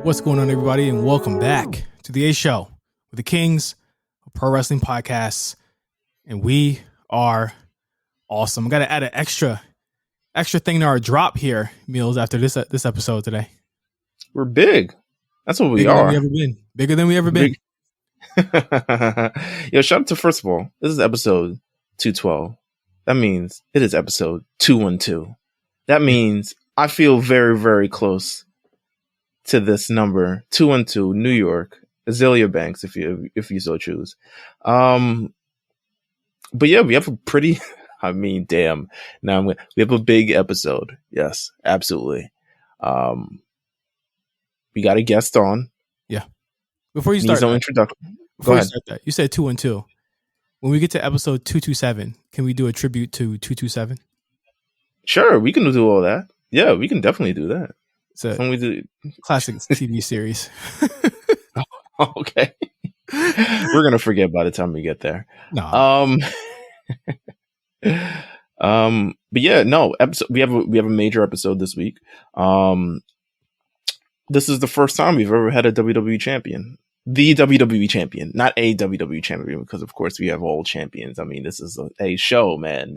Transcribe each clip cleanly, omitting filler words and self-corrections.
What's going on, everybody, and welcome back to the A Show with the Kings of Pro Wrestling Podcasts, and we are awesome. I got to add an extra thing to our drop here, Meelz, after this episode today. We're big. That's what we Bigger are. Than we ever been. Bigger than we ever been. Yo, shout out to, first of all, this is episode 212. That means it is episode 212. That means I feel very, very close to this number, 212, New York, Azalea Banks, if you so choose. But yeah, we have a pretty, we have a big episode. Yes, absolutely. We got a guest on. Yeah. Before you start, no introduction. Go ahead. You said 212. When we get to episode 227, can we do a tribute to 227? Sure, we can do all that. Yeah, we can definitely do that. It's a classic TV series. Okay. We're going to forget by the time we get there. No. But yeah, no, we have a major episode this week. This is the first time we've ever had a WWE champion. The WWE champion, not a WWE champion, because of course we have all champions. I mean, this is a show, man.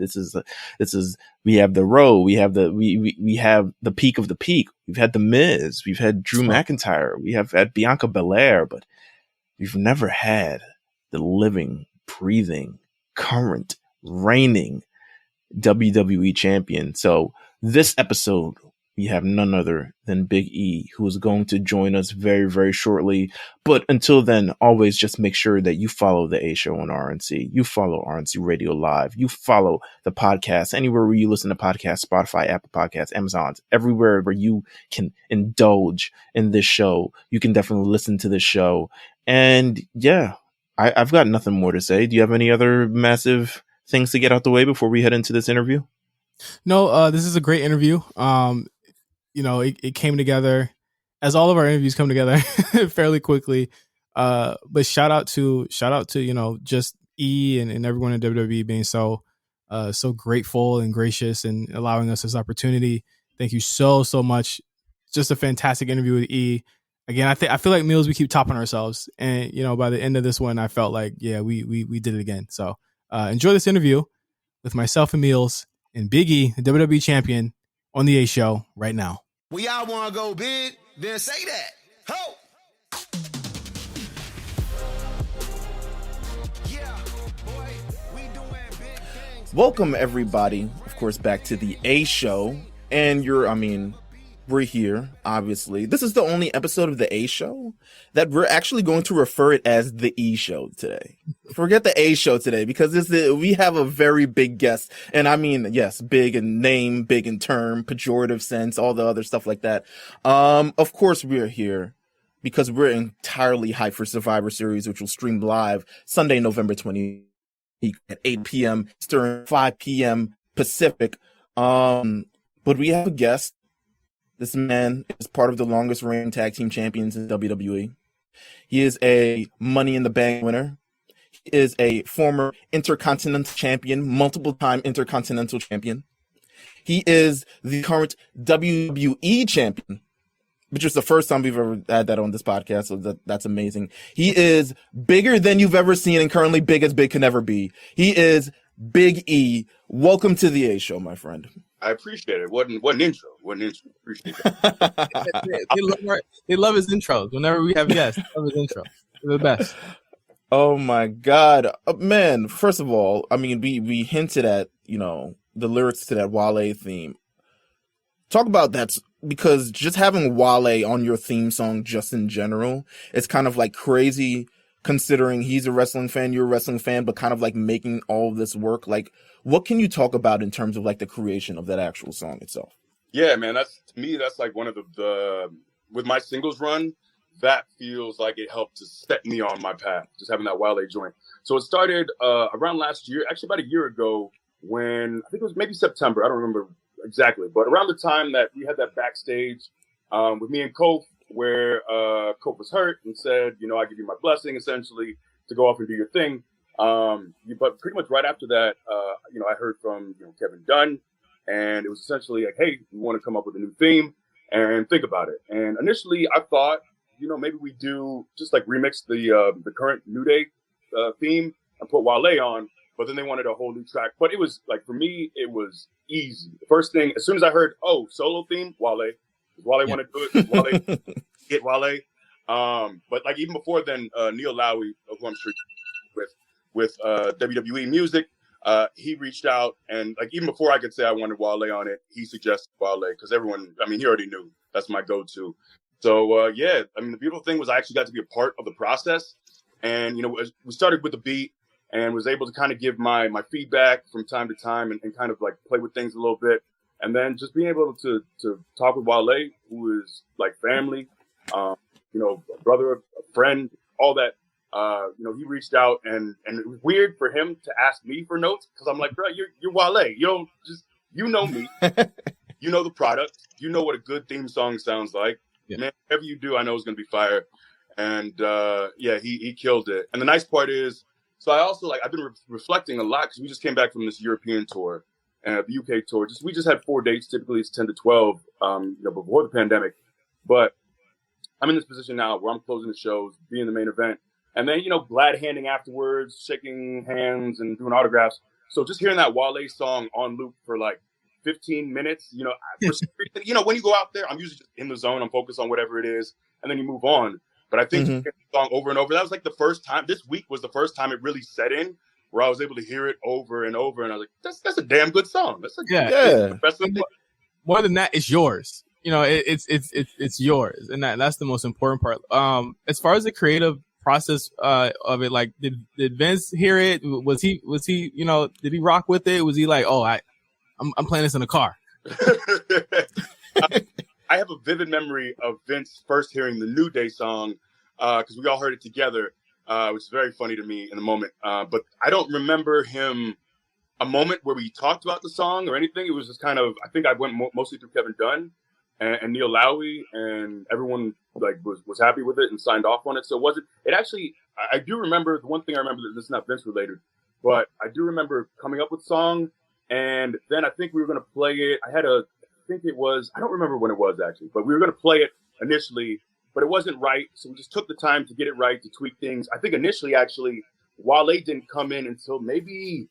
We have the Row, we have the peak of the peak. We've had the Miz, we've had Drew McIntyre, we have had Bianca Belair, but we've never had the living, breathing, current, reigning WWE champion. So this episode, we have none other than Big E, who is going to join us very, very shortly. But until then, always just make sure that you follow the A Show on RNC. You follow RNC Radio Live. You follow the podcast anywhere where you listen to podcasts, Spotify, Apple Podcasts, Amazon, everywhere where you can indulge in this show. You can definitely listen to this show. And yeah, I've got nothing more to say. Do you have any other massive things to get out the way before we head into this interview? No, this is a great interview. It came together as all of our interviews come together fairly quickly. But shout out to just E and everyone in WWE being so grateful and gracious and allowing us this opportunity. Thank you so much. Just a fantastic interview with E. Again, I feel like Meelz, we keep topping ourselves, and by the end of this one, I felt like we did it again. So enjoy this interview with myself and Meelz and Big E, the WWE champion, on the A Show right now. We all want to go big, then say that. Ho! Yeah, boy, we doing big things. Welcome, everybody, of course, back to the A Show. And we're here, obviously. This is the only episode of the A Show that we're actually going to refer it as the E Show today. Forget the A Show today, because we have a very big guest. And yes, big in name, big in term, pejorative sense, all the other stuff like that. Of course, we're here because we're entirely hyped for Survivor Series, which will stream live Sunday, November 20th at 8 p.m. Eastern, 5 p.m. Pacific. But we have a guest. This man is part of the longest reigning tag team champions in WWE. He is a Money in the Bank winner. He is a former Intercontinental champion, multiple-time Intercontinental champion. He is the current WWE champion, which is the first time we've ever had that on this podcast, so that's amazing. He is bigger than you've ever seen and currently big as big can ever be. He is Big E. Welcome to the A Show, my friend. I appreciate it. Wasn't intro. Appreciate that. They love his intros. Whenever we have guests, they love his intro. They're the best. Oh my God, man! First of all, we hinted at the lyrics to that Wale theme. Talk about that, because just having Wale on your theme song, just in general, it's kind of like crazy. Considering he's a wrestling fan, you're a wrestling fan, but kind of like making all of this work. Like, what can you talk about in terms of like the creation of that actual song itself? Yeah, man, that's like one of the with my singles run, that feels like it helped to set me on my path, just having that Wale joint. So it started around last year, actually about a year ago, when I think it was maybe September. I don't remember exactly, but around the time that we had that backstage with me and Kof, where Kof was hurt and said, I give you my blessing, essentially, to go off and do your thing. But pretty much right after that, I heard from Kevin Dunn, and it was essentially like, hey, we want to come up with a new theme and think about it. And initially, I thought, maybe we do just like remix the current New Day theme and put Wale on. But then they wanted a whole new track. But it was like, for me, it was easy. The first thing, as soon as I heard, solo theme, Wale. Wale want to do it. Wale, get Wale. But like even before then, Neil Lowy, who I'm sure with WWE Music, he reached out, and like even before I could say I wanted Wale on it, he suggested Wale because everyone, he already knew that's my go-to. So the beautiful thing was I actually got to be a part of the process, and we started with the beat and was able to kind of give my feedback from time to time and kind of like play with things a little bit, and then just being able to talk with Wale, who is like family, a brother, a friend, all that. He reached out, and it was weird for him to ask me for notes because I'm like, bro, you're Wale. You don't just, know me, you know the product, you know what a good theme song sounds like. Yeah. Man, whatever you do, I know is going to be fire. And he killed it. And the nice part is, so I also I've been reflecting a lot because we just came back from this European tour and the UK tour. We just had 4 dates. Typically it's 10 to 12, before the pandemic. But I'm in this position now where I'm closing the shows, being the main event. And then, glad handing afterwards, shaking hands and doing autographs. So just hearing that Wale song on loop for like 15 minutes, for some reason, when you go out there, I'm usually just in the zone. I'm focused on whatever it is. And then you move on. But I think hearing the song over and over, that was like the first time. This week was the first time it really set in where I was able to hear it over and over. And I was like, that's a damn good song. That's more than that, it's yours. It's yours. And that's the most important part. As far as the creative process of it, like did Vince hear it? Was he did he rock with it? Was he like, I'm playing this in a car? I have a vivid memory of Vince first hearing the New Day song because we all heard it together, which is very funny to me in the moment. But I don't remember a moment where we talked about the song or anything. It was just kind of, I think I went mostly through Kevin Dunn and Neil Lowy, and everyone was happy with it and signed off on it. So I do remember, the one thing I remember, that this is not Vince related, but I do remember coming up with the song, and then I think we were going to play it. I don't remember when it was actually, but we were going to play it initially, but it wasn't right. So we just took the time to get it right, to tweak things. I think initially, actually, Wale didn't come in until maybe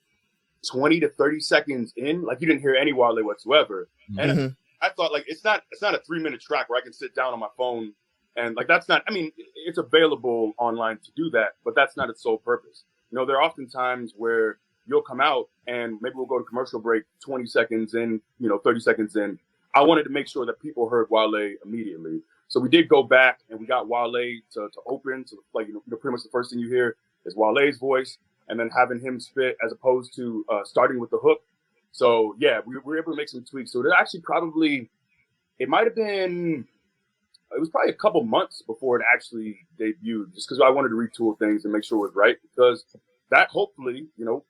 20 to 30 seconds in. Like, you didn't hear any Wale whatsoever. And I thought, it's not a 3-minute track where I can sit down on my phone and that's not, it's available online to do that, but that's not its sole purpose. There are often times where you'll come out and maybe we'll go to commercial break 20 seconds in, 30 seconds in. I wanted to make sure that people heard Wale immediately. So we did go back and we got Wale to open. So pretty much the first thing you hear is Wale's voice and then having him spit as opposed to starting with the hook. So yeah, we were able to make some tweaks. So it actually it was probably a couple months before it actually debuted, just because I wanted to retool things and make sure it was right, because that hopefully,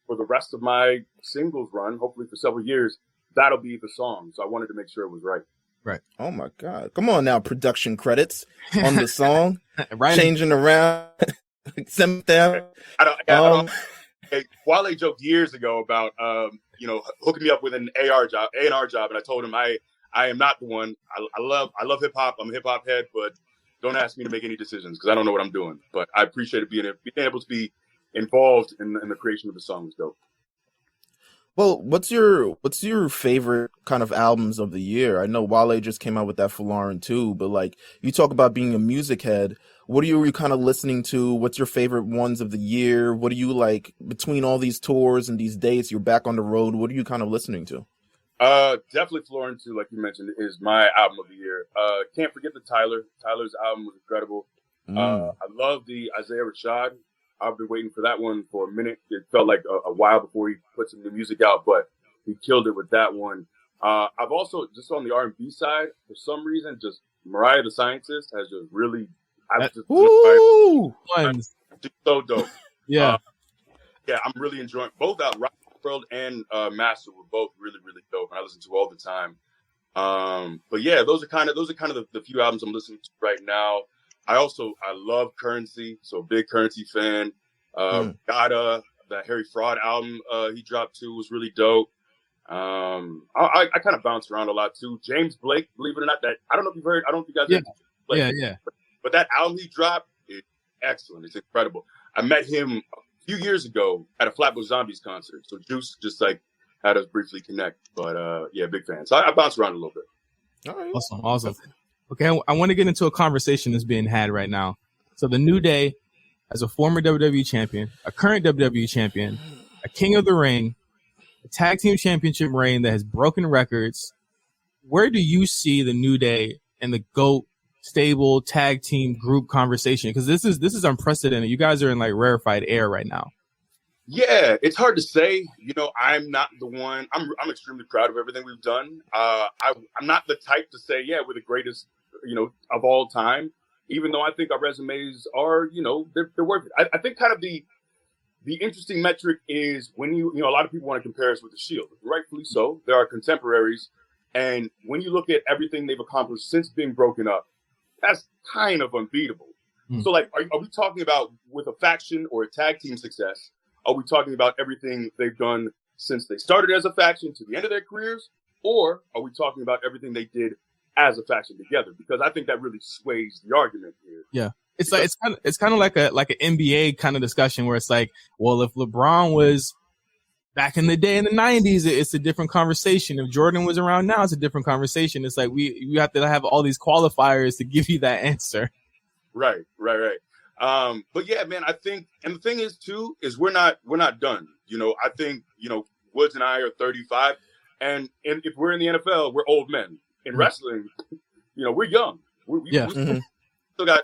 for the rest of my singles run, hopefully for several years, that'll be the song. So I wanted to make sure it was right. Right. Oh my God. Come on now, production credits on the song. Right. Changing around. Smackdown. Wale joked years ago about hooking me up with an A&R job, and I told him I am not the one. I love hip hop. I'm a hip hop head, but don't ask me to make any decisions because I don't know what I'm doing. But I appreciate being able to be involved in the creation of the song. Was dope. Well, what's your favorite kind of albums of the year? I know Wale just came out with that Falarin too, but you talk about being a music head. What are you kind of listening to? What's your favorite ones of the year? What do you like between all these tours and these dates? You're back on the road. What are you kind of listening to? Definitely Falarin 2, like you mentioned, is my album of the year. Can't forget the Tyler's album was incredible. I love the Isaiah Rashad. I've been waiting for that one for a minute. It felt like a while before he put some new music out, but he killed it with that one. I've also, just on the R&B side, for some reason, just Mariah the Scientist has just really, she's so dope. Yeah. I'm really enjoying both out. World and Master were both really, really dope, and I listen to all the time. But yeah, those are kind of the few albums I'm listening to right now. I love Currency, so big Currency fan. Gotta, that Harry Fraud album he dropped too was really dope. I kind of bounce around a lot too. James Blake, believe it or not, that I don't know if you've heard. I don't know if you guys. Yeah, yeah. But that album he dropped is excellent. It's incredible. I met him a few years ago at a Flatbush Zombies concert. So Juice just like had us briefly connect. But yeah, big fan. So I bounce around a little bit. All right. Awesome. Okay, I want to get into a conversation that's being had right now. So the New Day, as a former WWE champion, a current WWE champion, a King of the Ring, a tag team championship reign that has broken records. Where do you see the New Day and the GOAT stable tag team group conversation? Because this is unprecedented. You guys are in like rarefied air right now. Yeah, it's hard to say. You know, I'm not the one. I'm extremely proud of everything we've done. I'm not the type to say, yeah, we're the greatest, you know, of all time. Even though I think our resumes are, you know, they're worth it. I think kind of the interesting metric is when you know, a lot of people want to compare us with the Shield. Rightfully so. There are contemporaries. And when you look at everything they've accomplished since being broken up, that's kind of unbeatable. So, like, are we talking about with a faction or a tag team success? Are we talking about everything they've done since they started as a faction to the end of their careers? Or are we talking about everything they did as a faction together? Because I think that really sways the argument here. Yeah. It's like it's kind of like an NBA kind of discussion where it's like, well, if LeBron was back in the day in the 90s, it's a different conversation. If Jordan was around now, it's a different conversation. It's like we have to have all these qualifiers to give you that answer. Right. But yeah, man, I think, and the thing is too, is we're not done. You know, I think, you know, Woods and I are 35, and if we're in the NFL, we're old men. In wrestling, you know, we're young. We still got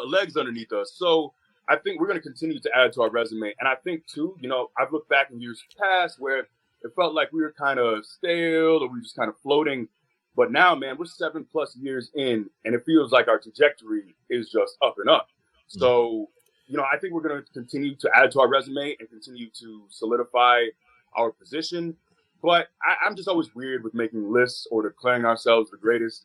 legs underneath us. So I think we're going to continue to add to our resume. And I think too, you know, I've looked back in years past where it felt like we were kind of stale or we were just kind of floating. But now, man, we're 7+ years in, and it feels like our trajectory is just up and up. So, you know, I think we're going to continue to add to our resume and continue to solidify our position. But I'm just always weird with making lists or declaring ourselves the greatest.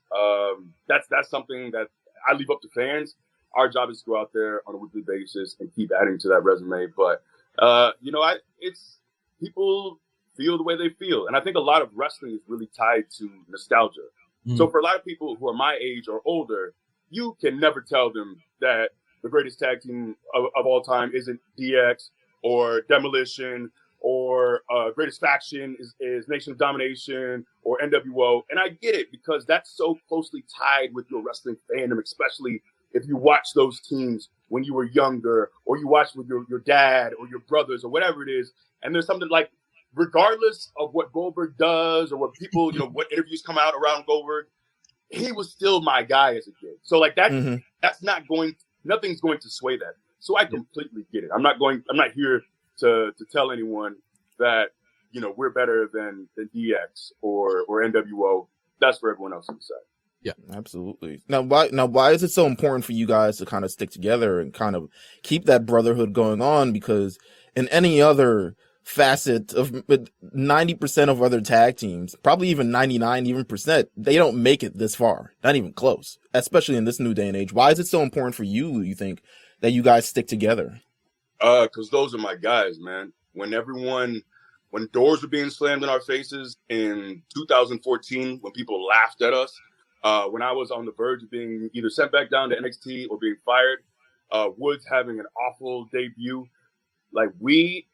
That's something that I leave up to fans. Our job is to go out there on a weekly basis and keep adding to that resume. But, you know, it's people feel the way they feel. And I think a lot of wrestling is really tied to nostalgia. So for a lot of people who are my age or older, you can never tell them that the greatest tag team of all time isn't DX or Demolition or greatest faction is Nation of Domination or NWO. And I get it because that's so closely tied with your wrestling fandom, especially if you watch those teams when you were younger or you watched with your dad or your brothers or whatever it is. And there's something like, regardless of what Goldberg does or what people, you know, what interviews come out around Goldberg, he was still my guy as a kid. So like that, that's nothing's going to sway that. So I completely get it. I'm not here to tell anyone that, you know, we're better than DX or NWO. That's for everyone else to decide. Yeah, absolutely. Now, why is it so important for you guys to kind of stick together and kind of keep that brotherhood going on? Because in any other facet of 90% of other tag teams, probably even 99%, they don't make it this far, not even close, especially in this new day and age. Why is it so important for you think, that you guys stick together? Because those are my guys, man. When doors were being slammed in our faces in 2014, when people laughed at us, when I was on the verge of being either sent back down to NXT or being fired, Woods having an awful debut, like we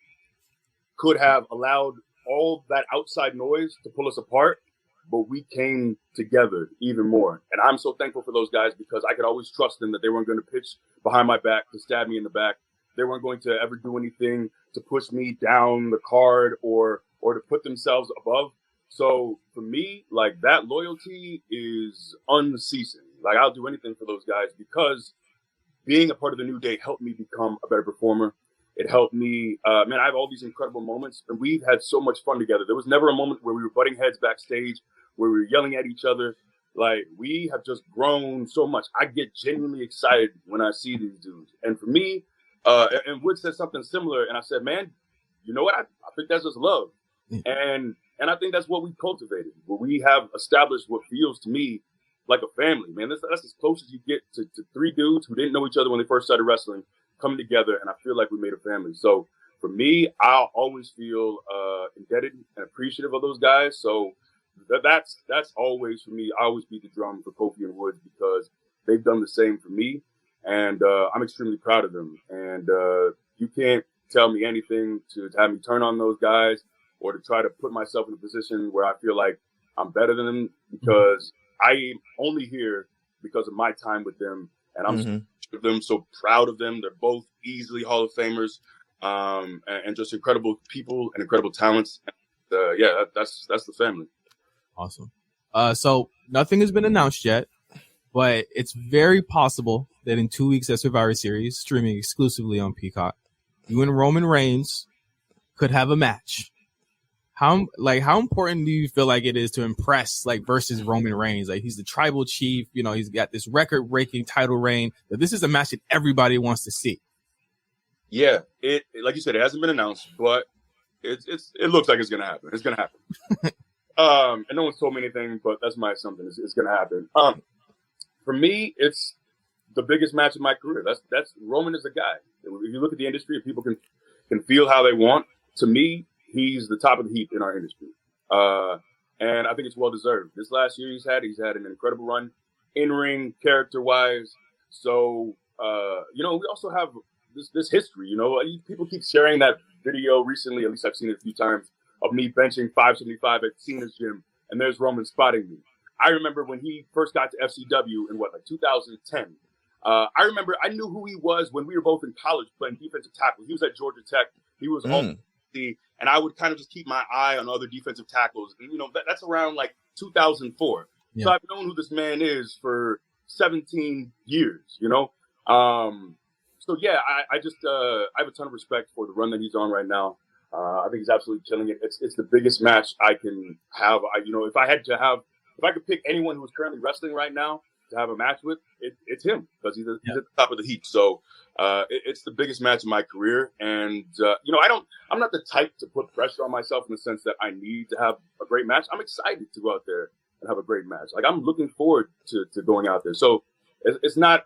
could have allowed all that outside noise to pull us apart, but we came together even more. And I'm so thankful for those guys because I could always trust them that they weren't going to pitch behind my back to stab me in the back. They weren't going to ever do anything to push me down the card or to put themselves above. So for me, like that loyalty is unceasing. Like I'll do anything for those guys because being a part of the New Day helped me become a better performer. It helped me, man, I have all these incredible moments and we've had so much fun together. There was never a moment where we were butting heads backstage, where we were yelling at each other. Like we have just grown so much. I get genuinely excited when I see these dudes. And for me, and Wood said something similar. And I said, man, you know what? I think that's just love. And I think that's what we cultivated. Where we have established what feels to me like a family, man. That's as close as you get to three dudes who didn't know each other when they first started wrestling, coming together, and I feel like we made a family. So for me, I'll always feel indebted and appreciative of those guys. So that's always for me. I always beat the drum for Kofi and Woods because they've done the same for me, and I'm extremely proud of them. And you can't tell me anything to have me turn on those guys or to try to put myself in a position where I feel like I'm better than them, because I am only here because of my time with them, and I'm with them, so proud of them. They're both easily Hall of Famers, and just incredible people and incredible talents. Yeah, that's the family. Awesome. So nothing has been announced yet, but it's very possible that in 2 weeks at Survivor Series, streaming exclusively on Peacock, you and Roman Reigns could have a match. How important do you feel like it is to impress, like, versus Roman Reigns? Like, he's the tribal chief, you know, he's got this record-breaking title reign. That this is a match that everybody wants to see. Yeah, it like you said, it hasn't been announced, but it looks like it's gonna happen. It's gonna happen. And no one's told me anything, but that's my assumption. It's gonna happen. For me, it's the biggest match of my career. That's Roman is a guy. If you look at the industry, if people can feel how they want, to me, he's the top of the heap in our industry. And I think it's well deserved. This last year he's had an incredible run in ring, character wise. So you know, we also have this history. You know, people keep sharing that video recently. At least I've seen it a few times, of me benching 575 at Cena's gym, and there's Roman spotting me. I remember when he first got to FCW in 2010. I remember I knew who he was when we were both in college playing defensive tackle. He was at Georgia Tech. He was and I would kind of just keep my eye on other defensive tackles. And, you know, that's around like 2004. Yeah. So I've known who this man is for 17 years, you know? So yeah, I have a ton of respect for the run that he's on right now. I think he's absolutely killing it. It's the biggest match I can have. If I could pick anyone who's currently wrestling right now to have a match with, it's him, because he's at the top of the heap. So it's the biggest match of my career. And, I'm not the type to put pressure on myself in the sense that I need to have a great match. I'm excited to go out there and have a great match. Like, I'm looking forward to going out there. So it's not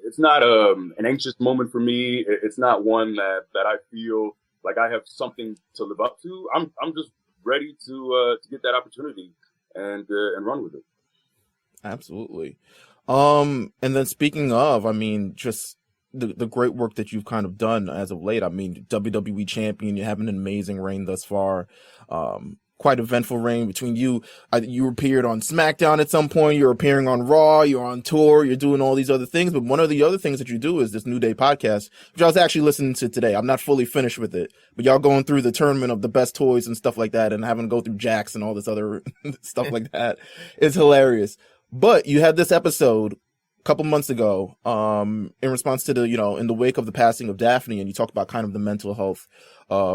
an anxious moment for me. It's not one that I feel like I have something to live up to. I'm just ready to get that opportunity and run with it. Absolutely. And then speaking of, I mean, just the great work that you've kind of done as of late. I mean, WWE Champion, you have an amazing reign thus far. Quite eventful reign between you. You appeared on Smackdown at some point. You're appearing on Raw. You're on tour. You're doing all these other things. But one of the other things that you do is this New Day podcast, which I was actually listening to today. I'm not fully finished with it, but y'all going through the tournament of the best toys and stuff like that, and having to go through Jax and all this other stuff like that. It's hilarious. But you had this episode a couple months ago, in response to in the wake of the passing of Daphne, and you talked about kind of the mental health,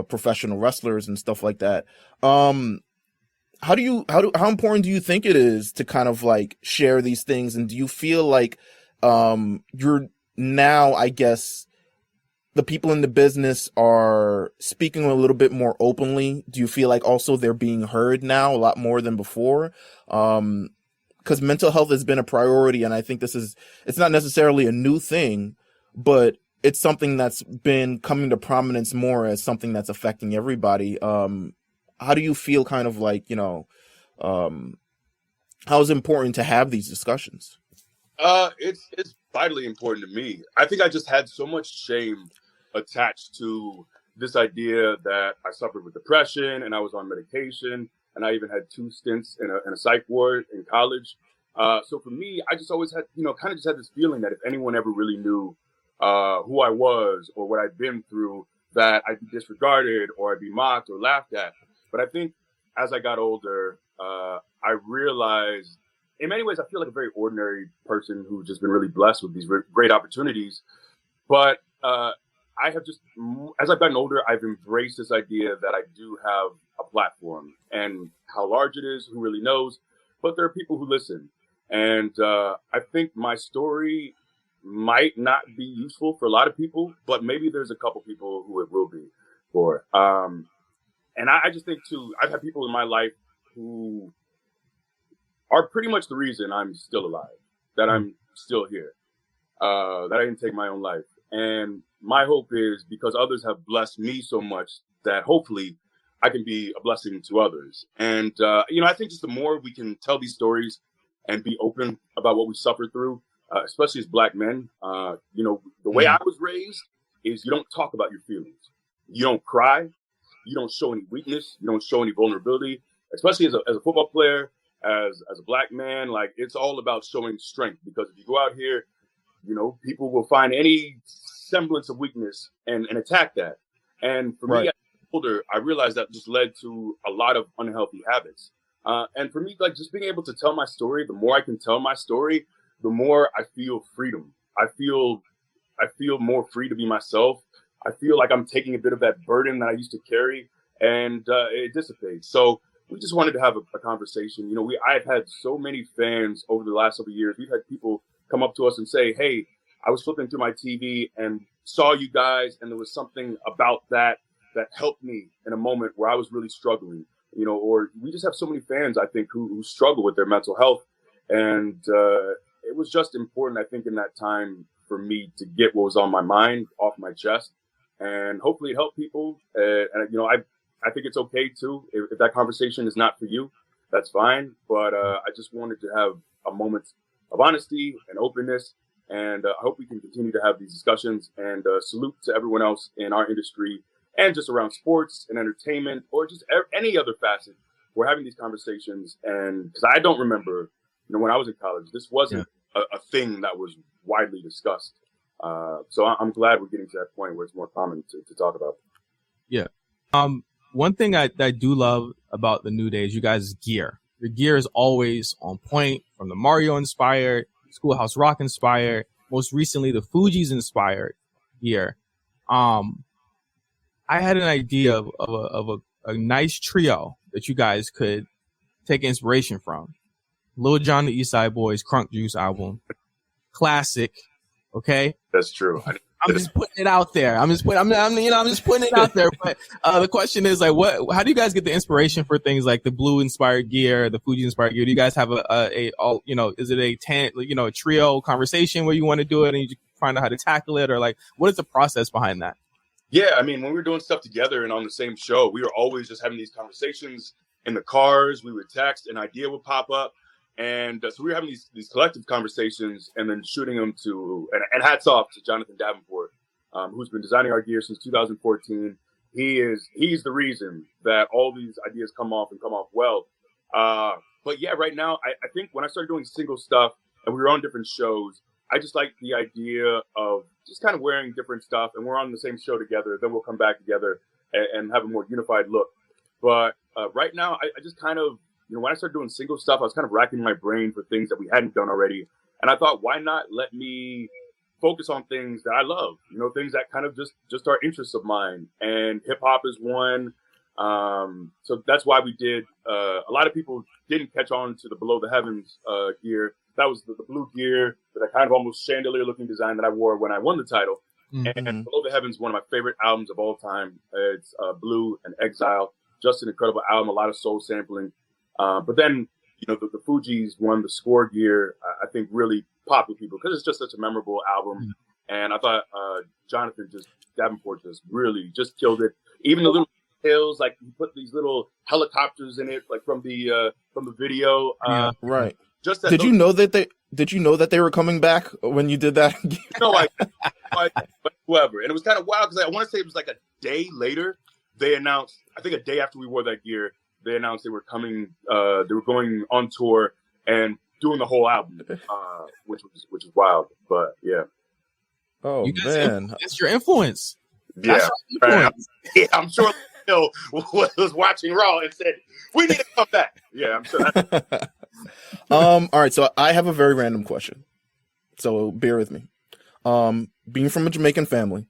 professional wrestlers and stuff like that. How important do you think it is to kind of like share these things? And do you feel like, you're now, I guess, the people in the business are speaking a little bit more openly? Do you feel like also they're being heard now a lot more than before? Because mental health has been a priority, and I think it's not necessarily a new thing, but it's something that's been coming to prominence more as something that's affecting everybody. How do you feel kind of like, how is it important to have these discussions? It's vitally important to me. I think I just had so much shame attached to this idea that I suffered with depression and I was on medication. And I even had 2 stints in a psych ward in college. So for me, I just always had, kind of just had this feeling that if anyone ever really knew who I was or what I'd been through, that I'd be disregarded or I'd be mocked or laughed at. But I think as I got older, I realized, in many ways, I feel like a very ordinary person who's just been really blessed with these great opportunities. But I have just, as I've gotten older, I've embraced this idea that I do have a platform, and how large it is, who really knows, but there are people who listen. And I think my story might not be useful for a lot of people, but maybe there's a couple people who it will be. for. And I just think too, I've had people in my life who are pretty much the reason I'm still alive, that I'm still here, that I didn't take my own life. And my hope is because others have blessed me so much that hopefully I can be a blessing to others. And, I think just the more we can tell these stories and be open about what we suffered through, especially as Black men, the way I was raised is you don't talk about your feelings. You don't cry. You don't show any weakness. You don't show any vulnerability, especially as a football player, as a Black man. Like, it's all about showing strength, because if you go out here, people will find any semblance of weakness and attack that. And for me, as I got older, I realized that just led to a lot of unhealthy habits. And for me, like, just being able to tell my story, the more I can tell my story, the more I feel freedom. I feel more free to be myself. I feel like I'm taking a bit of that burden that I used to carry, and it dissipates. So we just wanted to have a conversation. I've had so many fans over the last several years. We've had people come up to us and say, hey, I was flipping through my TV and saw you guys, and there was something about that helped me in a moment where I was really struggling. Or we just have so many fans, I think, who struggle with their mental health. And it was just important, I think, in that time for me to get what was on my mind off my chest. And hopefully it helped people. I think it's okay, too. If that conversation is not for you, that's fine. But I just wanted to have a moment of honesty and openness. And I hope we can continue to have these discussions. And salute to everyone else in our industry and just around sports and entertainment, or just any other facet. We're having these conversations. And because I don't remember, when I was in college, this wasn't a thing that was widely discussed. So I'm glad we're getting to that point where it's more common to talk about. Yeah. One thing I do love about the New Day is you guys' gear. Your gear is always on point, from the Mario inspired, Schoolhouse Rock inspired, most recently the Fugees inspired gear. I had an idea of a nice trio that you guys could take inspiration from. Lil Jon the East Side Boys Crunk Juice album. Classic. Okay? That's true. I'm just putting it out there. I'm just putting it out there. But the question is, like, how do you guys get the inspiration for things like the Blue inspired gear, the Fuji inspired gear? Do you guys have is it a trio conversation where you want to do it and you find out how to tackle it, or like, what is the process behind that? Yeah, I mean, when we were doing stuff together and on the same show, we were always just having these conversations in the cars. We would text, an idea would pop up. And so we were having these collective conversations and then shooting them and hats off to Jonathan Davenport, who's been designing our gear since 2014. He's the reason that all these ideas come off well. But yeah, right now, I think when I started doing single stuff and we were on different shows, I just like the idea of just kind of wearing different stuff, and we're on the same show together. Then we'll come back together and have a more unified look. But right now, I just kind of, when I started doing single stuff, I was kind of racking my brain for things that we hadn't done already. And I thought, why not let me focus on things that I love, things that kind of just are interests of mine. And hip hop is one. So that's why we did. A lot of people didn't catch on to the Below the Heavens gear. That was the blue gear, that kind of almost chandelier looking design that I wore when I won the title. Mm-hmm. And Below the Heavens, one of my favorite albums of all time. It's Blue and Exile. Just an incredible album, a lot of soul sampling. But then, the Fugees won the score gear, I think really popped with people because it's just such a memorable album. Mm-hmm. And I thought Jonathan Davenport really killed it. Even the little details, like he put these little helicopters in it, like from the video. Right. Did you know that they were coming back when you did that? No, whoever. And it was kind of wild because I want to say it was like a day later. They announced, I think a day after we wore that gear, they announced they were coming. They were going on tour and doing the whole album, which is wild. But yeah. Oh man, it's your influence. Yeah, I'm sure Bill was watching Raw and said, "We need to come back." Yeah, I'm sure. All right, so I have a very random question. So bear with me. Being from a Jamaican family,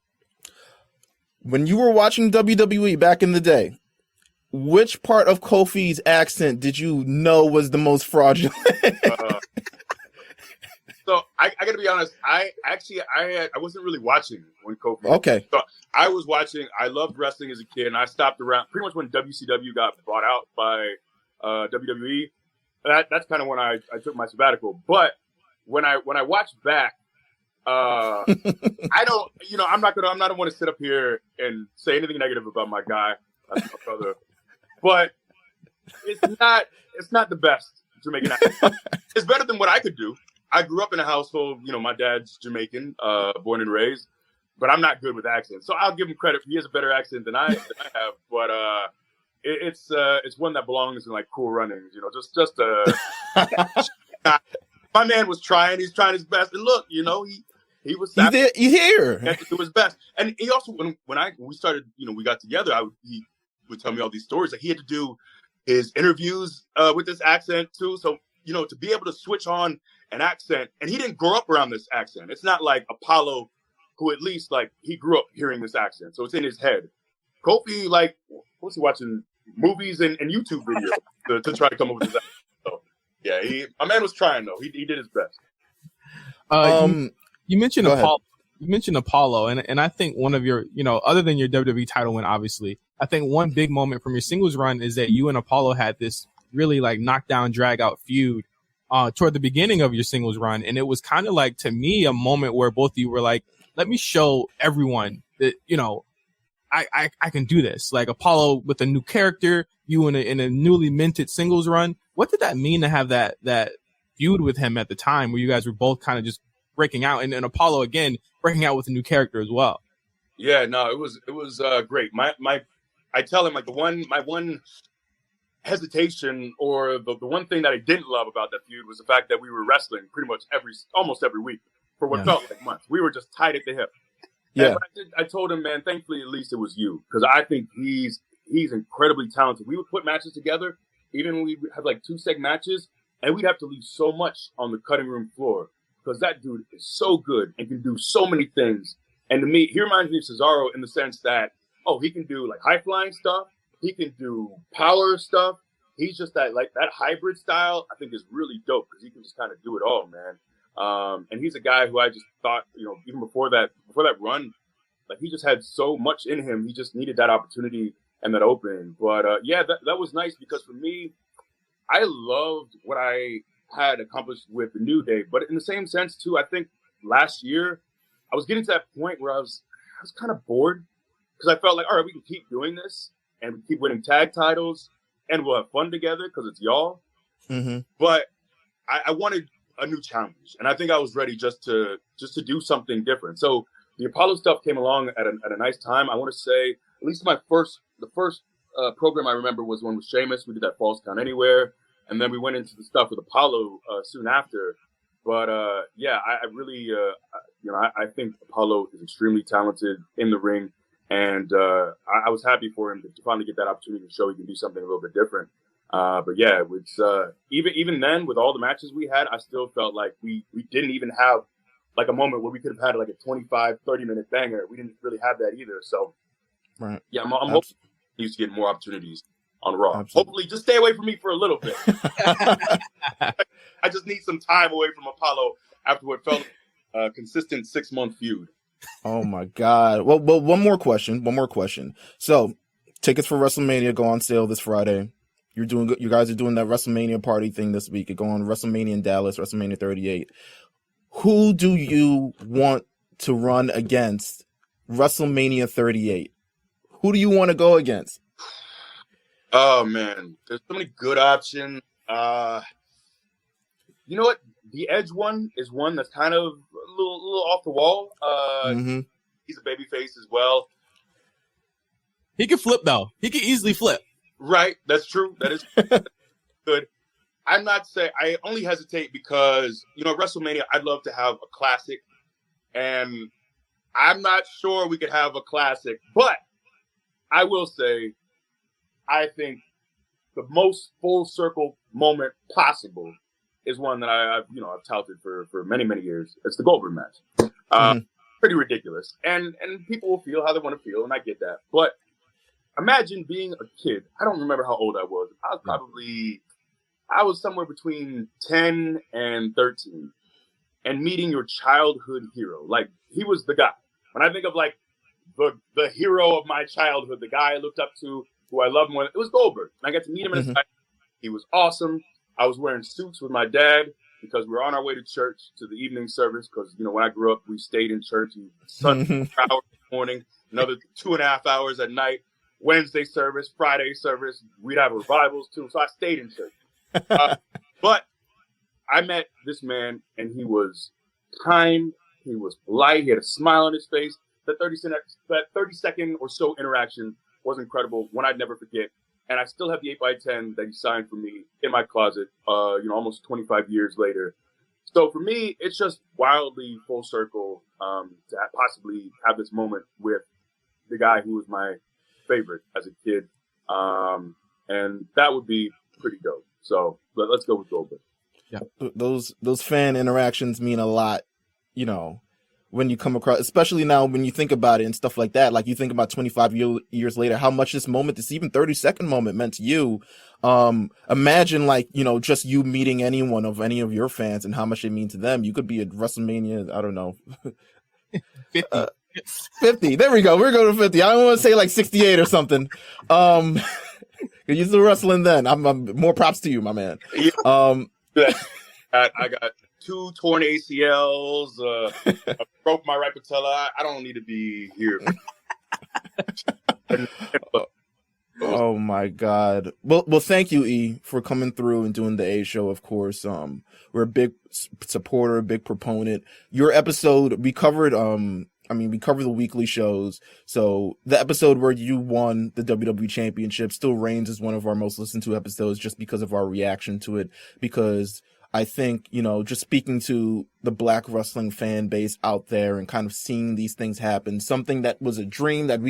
when you were watching WWE back in the day, which part of Kofi's accent did you know was the most fraudulent? So I got to be honest. I wasn't really watching when Kofi. Okay. So I was watching. I loved wrestling as a kid, and I stopped around pretty much when WCW got bought out by WWE. That's kind of when I took my sabbatical. But when I watched back, I don't. I'm not gonna want to sit up here and say anything negative about my guy. That's my brother. But it's not the best Jamaican accent. It's better than what I could do. I grew up in a household, my dad's Jamaican, born and raised, but I'm not good with accents. So I'll give him credit. He has a better accent than I have, but it's one that belongs in like Cool Runnings, just my man was trying. He's trying his best, and look, he was He's here. He had to do his best, and he also when we started, we got together. He would tell me all these stories. Like he had to do his interviews with this accent too. So to be able to switch on an accent, and he didn't grow up around this accent. It's not like Apollo, who at least like he grew up hearing this accent, so it's in his head. Kofi, like, what's he watching movies and YouTube videos to try to come up with his accent. So yeah, my man was trying though. He did his best. You mentioned Apollo. You mentioned Apollo, and I think one of your, other than your WWE title win, obviously, I think one big moment from your singles run is that you and Apollo had this really like knockdown, drag out feud toward the beginning of your singles run. And it was kind of like, to me, a moment where both of you were like, let me show everyone that, I can do this. Like Apollo with a new character, you in a newly minted singles run. What did that mean to have that feud with him at the time where you guys were both kind of just breaking out, and Apollo again breaking out with a new character as well? Yeah, no, it was great. I tell him like my one hesitation, or the one thing that I didn't love about that feud was the fact that we were wrestling pretty much almost every week for what felt like months. We were just tied at the hip. Yeah. And I told him, man, thankfully at least it was you, because I think he's incredibly talented. We would put matches together, even when we have like 2-seg matches, and we'd have to leave so much on the cutting room floor because that dude is so good and can do so many things. And to me, he reminds me of Cesaro in the sense that, he can do like high flying stuff. He can do power stuff. He's just that hybrid style, I think, is really dope because he can just kind of do it all, man. And he's a guy who I just thought, even before that run, like he just had so much in him. He just needed that opportunity and that opening. But that was nice because for me, I loved what I had accomplished with the New Day. But in the same sense too, I think last year I was getting to that point where I was kind of bored because I felt like, all right, we can keep doing this and we keep winning tag titles and we'll have fun together because it's y'all. Mm-hmm. But I wanted a new challenge, and I think I was ready just to do something different. So the Apollo stuff came along at a nice time. I want to say at least the first program I remember was one with Sheamus. We did that Falls Count Anywhere, and then we went into the stuff with Apollo soon after. But I really I think Apollo is extremely talented in the ring, and I was happy for him to finally get that opportunity to show he can do something a little bit different. But yeah, it's even then with all the matches we had, I still felt like we didn't even have like a moment where we could have had like a 25-30 minute banger. We didn't really have that either. So right. Yeah, I'm hoping he needs to get more opportunities on Raw. Absolutely. Hopefully, just stay away from me for a little bit. I just need some time away from Apollo after what felt a consistent 6-month feud. Oh my God. Well, one more question. So tickets for WrestleMania go on sale this Friday. You guys are doing that WrestleMania party thing this week. You're going to WrestleMania in Dallas, WrestleMania 38. Who do you want to run against WrestleMania 38? Who do you want to go against? Oh man, there's so many good options. You know what? The Edge one is one that's kind of a little off the wall. He's a babyface as well. He can flip though. He can easily flip. Right, that's true. That is good. I'm not saying I only hesitate because WrestleMania. I'd love to have a classic, and I'm not sure we could have a classic. But I will say, I think the most full circle moment possible is one that I've touted for many years. It's the Goldberg match. Pretty ridiculous, and people will feel how they want to feel, and I get that, but. Imagine being a kid. I don't remember how old I was. I was somewhere between 10 and 13. and meeting your childhood hero. Like, he was the guy. When I think of like the hero of my childhood, the guy I looked up to, who I loved more, it was Goldberg. And I got to meet him in his life. He was awesome. I was wearing suits with my dad because we were on our way to church, to the evening service. Because, you know, when I grew up, we stayed in church and Sunday hours in the morning, another 2.5 hours at night, Wednesday service, Friday service. We'd have revivals too. So I stayed in church. But I met this man, and he was kind. He was polite. He had a smile on his face. That 30-second or so interaction was incredible, one I'd never forget. And I still have the 8x10 that he signed for me in my closet, almost 25 years later. So for me, it's just wildly full circle to possibly have this moment with the guy who was my favorite as a kid. And that would be pretty dope. So let's go with Goldberg. Yeah, those fan interactions mean a lot, you know, when you come across, especially now when you think about it and stuff like that. Like, you think about 25 years later, how much this moment, this even 30-second moment, meant to you. Imagine, like, you know, just you meeting any of your fans and how much they mean to them. You could be at WrestleMania, I don't know, 50. 50. There we go. We're going to 50. I don't want to say like 68 or something. You're still wrestling then. I'm more props to you, my man. I got 2 torn ACLs, I broke my right patella. I don't need to be here. Oh my God. Well, thank you, E, for coming through and doing the A show. Of course, we're a big supporter, a big proponent. Your episode, we covered, we cover the weekly shows. So the episode where you won the WWE Championship still reigns as one of our most listened to episodes, just because of our reaction to it. Because I think, you know, just speaking to the Black wrestling fan base out there and kind of seeing these things happen, something that was a dream that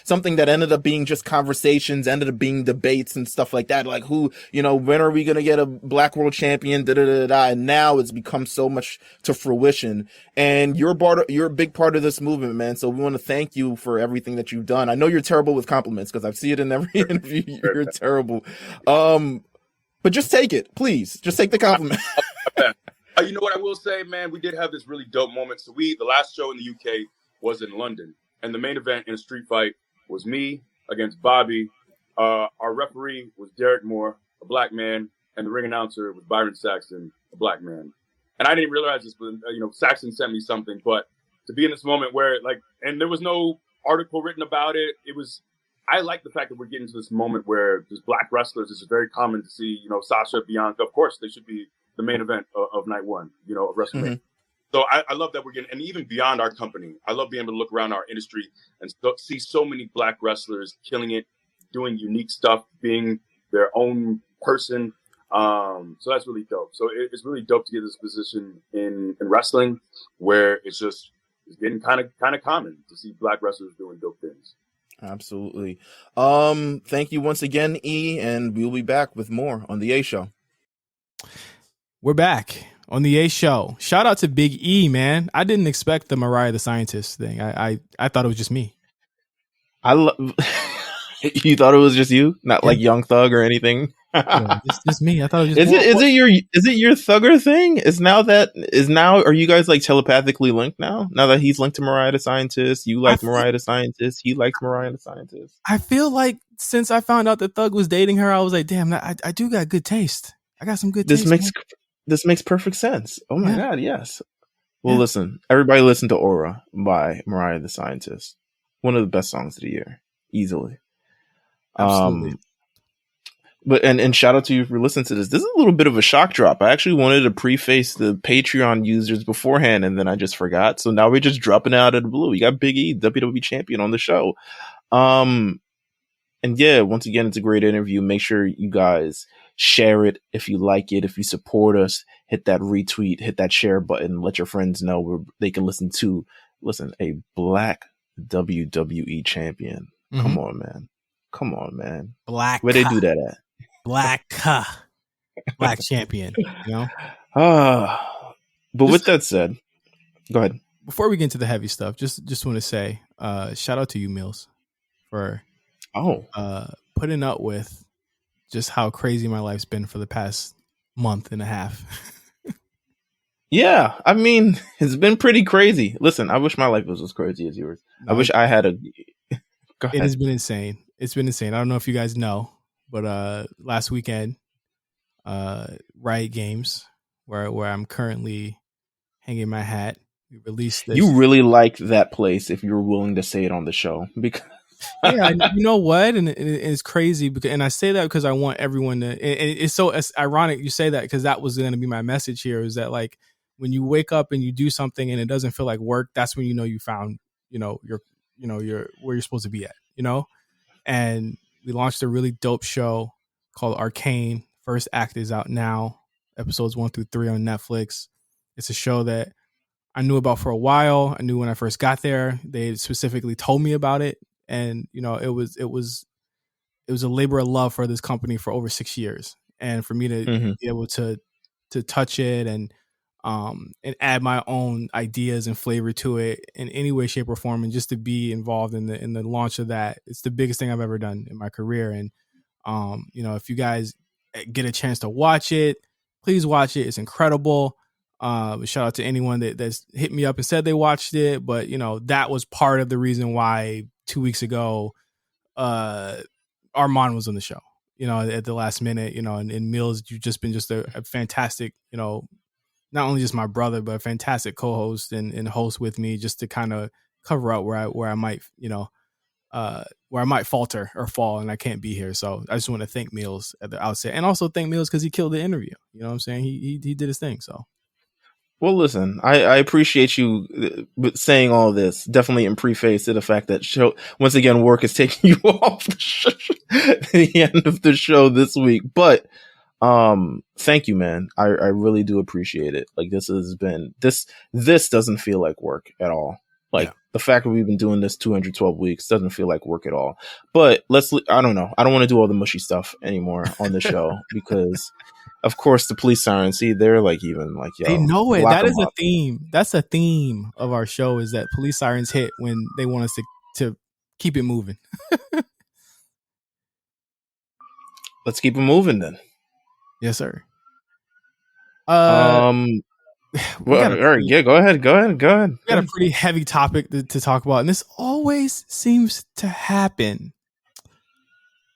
something that ended up being just conversations, ended up being debates and stuff like that. Like, who, you know, when are we going to get a Black world champion? And now it's become so much to fruition. And you're a big part of this movement, man. So we want to thank you for everything that you've done. I know you're terrible with compliments because I see it in every interview. You're terrible. But just take it, please. Just take the compliment. You know what I will say, man? We did have this really dope moment. So the last show in the UK was in London, and the main event in a street fight was me against Bobby. Our referee was Derek Moore, a black man, and the ring announcer was Byron Saxton, a black man. And I didn't realize this, but Saxton sent me something. But to be in this moment where, like, and there was no article written about it. I like the fact that we're getting to this moment where there's black wrestlers. It's very common to see, Sasha, Bianca. Of course, they should be the main event of night one, of WrestleMania. Mm-hmm. So I love that we're getting, and even beyond our company, I love being able to look around our industry and see so many black wrestlers killing it, doing unique stuff, being their own person. So that's really dope. So it's really dope to get this position in wrestling where it's getting kind of common to see black wrestlers doing dope things. Absolutely. Thank you once again, E, and we'll be back with more on the A Show. We're back on the A Show. Shout out to Big E, man. I didn't expect the Mariah the Scientist thing. I thought it was just me. You thought it was just you, not like Young Thug or anything. Yeah, just me. I thought it was just. Is it your Thugger thing? Are you guys like telepathically linked now? Now that he's linked to Mariah the Scientist, you like Mariah the Scientist, he likes Mariah the Scientist. I feel like since I found out that Thug was dating her, I was like, damn, I do got good taste. I got some good taste. This makes perfect sense. Oh my God, yes. Well, listen, everybody listen to Aura by Mariah the Scientist. One of the best songs of the year, easily. Absolutely. But and shout out to you for listening to this. This is a little bit of a shock drop. I actually wanted to preface the Patreon users beforehand, and then I just forgot. So now we're just dropping it out of the blue. We got Big E, WWE Champion, on the show. And yeah, once again, it's a great interview. Make sure you guys share it if you like it. If you support us, hit that retweet, hit that share button. Let your friends know where they can listen a black WWE champion. Mm-hmm. Come on, man. Black. Where they do that at? Black champion. But with that said, go ahead. Before we get into the heavy stuff, just want to say, shout out to you, Meelz, for putting up with just how crazy my life's been for the past month and a half. Yeah, I mean, it's been pretty crazy. Listen, I wish my life was as crazy as yours. I No, wish I had a. Go it ahead. has been insane. It's been insane. I don't know if you guys know, but last weekend, Riot Games, where I'm currently hanging my hat, we released You this. really like that place if you're willing to say it on the show because Yeah, you know what, and it's crazy because, and I say that because I want everyone to. It's ironic you say that because that was going to be my message here. Is that like when you wake up and you do something and it doesn't feel like work, that's when you know you found your where you're supposed to be at. And we launched a really dope show called Arcane. First act is out now. Episodes 1 through 3 on Netflix. It's a show that I knew about for a while. I knew when I first got there. They specifically told me about it, and it was a labor of love for this company for over 6 years, and for me to Mhm. be able to touch it and add my own ideas and flavor to it in any way, shape, or form, and just to be involved in the launch of that. It's the biggest thing I've ever done in my career, and if you guys get a chance to watch it, please watch it. It's incredible. Shout out to anyone that's hit me up and said they watched it, but that was part of the reason why 2 weeks ago, Armand was on the show. At the last minute. And Meelz, you've just been just a fantastic, not only just my brother, but a fantastic co-host and host with me, just to kind of cover up where I might, where I might falter or fall and I can't be here. So I just want to thank Meelz at the outset, and also thank Meelz because he killed the interview. You know what I'm saying? He did his thing. So Well, listen, I appreciate you saying all this. Definitely in preface to the fact that once again, work is taking you off the end of the show this week. But thank you, man. I really do appreciate it. Like this doesn't feel like work at all. Like the fact that we've been doing this 212 weeks doesn't feel like work at all. But I don't know. I don't want to do all the mushy stuff anymore on the show because of course the police sirens, see, they're like, even like, yo, they know it. lock That 'em is a up. theme. That's a theme of our show, is that police sirens hit when they want us to keep it moving. Let's keep it moving then. Yes, sir. Well, all right, yeah, go ahead. We got a pretty heavy topic to talk about, and this always seems to happen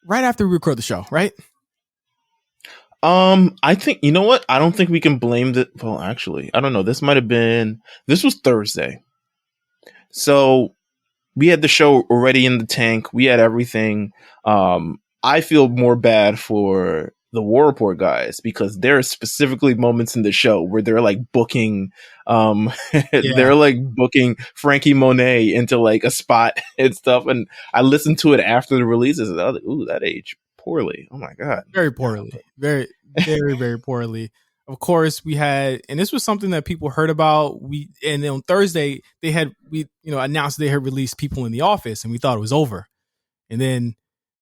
right after we record the show, right? I think, you know what? I don't think we can blame the. Well, actually, I don't know. This was Thursday. So we had the show already in the tank. We had everything. I feel more bad for the War Report guys because there are specifically moments in the show where they're like booking, they're like booking Frankie Monet into like a spot and stuff. And I listened to it after the releases and I was like, ooh, that aged poorly. Oh my God. Very poorly. Very, very, very poorly. Of course, we had, and this was something that people heard about. And on Thursday they announced they had released People in the Office, and we thought it was over. And then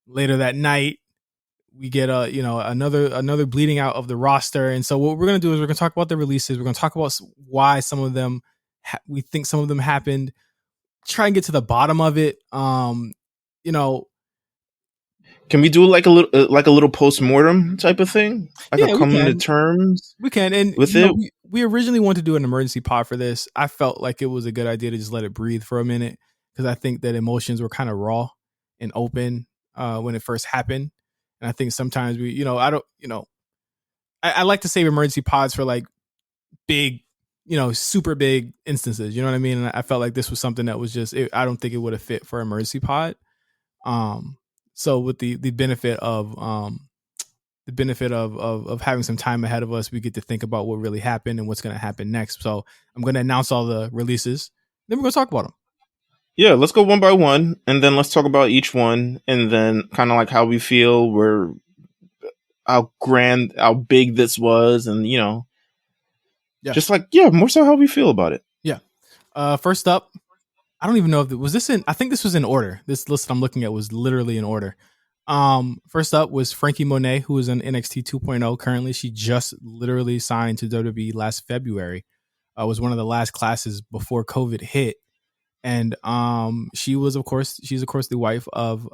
later that night, we get another bleeding out of the roster. And so what we're gonna do is we're gonna talk about the releases. We're gonna talk about why some of them we think some of them happened. Try and get to the bottom of it. Can we do like a little post-mortem type of thing? Like a coming to terms? We can. And with it? We originally wanted to do an emergency pod for this. I felt like it was a good idea to just let it breathe for a minute because I think that emotions were kind of raw and open when it first happened. And I think sometimes I like to save emergency pods for like big, super big instances. You know what I mean? And I felt like this was something that was just, I don't think it would have fit for emergency pod. So with the benefit of having some time ahead of us, we get to think about what really happened and what's going to happen next. So I'm going to announce all the releases. Then we're going to talk about them. Yeah, let's go one by one, and then let's talk about each one, and then kind of like how we feel, how big this was, and just like, more so how we feel about it. Yeah. First up, I don't even know if I think this was in order. This list I'm looking at was literally in order. First up was Frankie Monet, who is in NXT 2.0 currently. She just literally signed to WWE last February. Was one of the last classes before COVID hit. And she's of course the wife of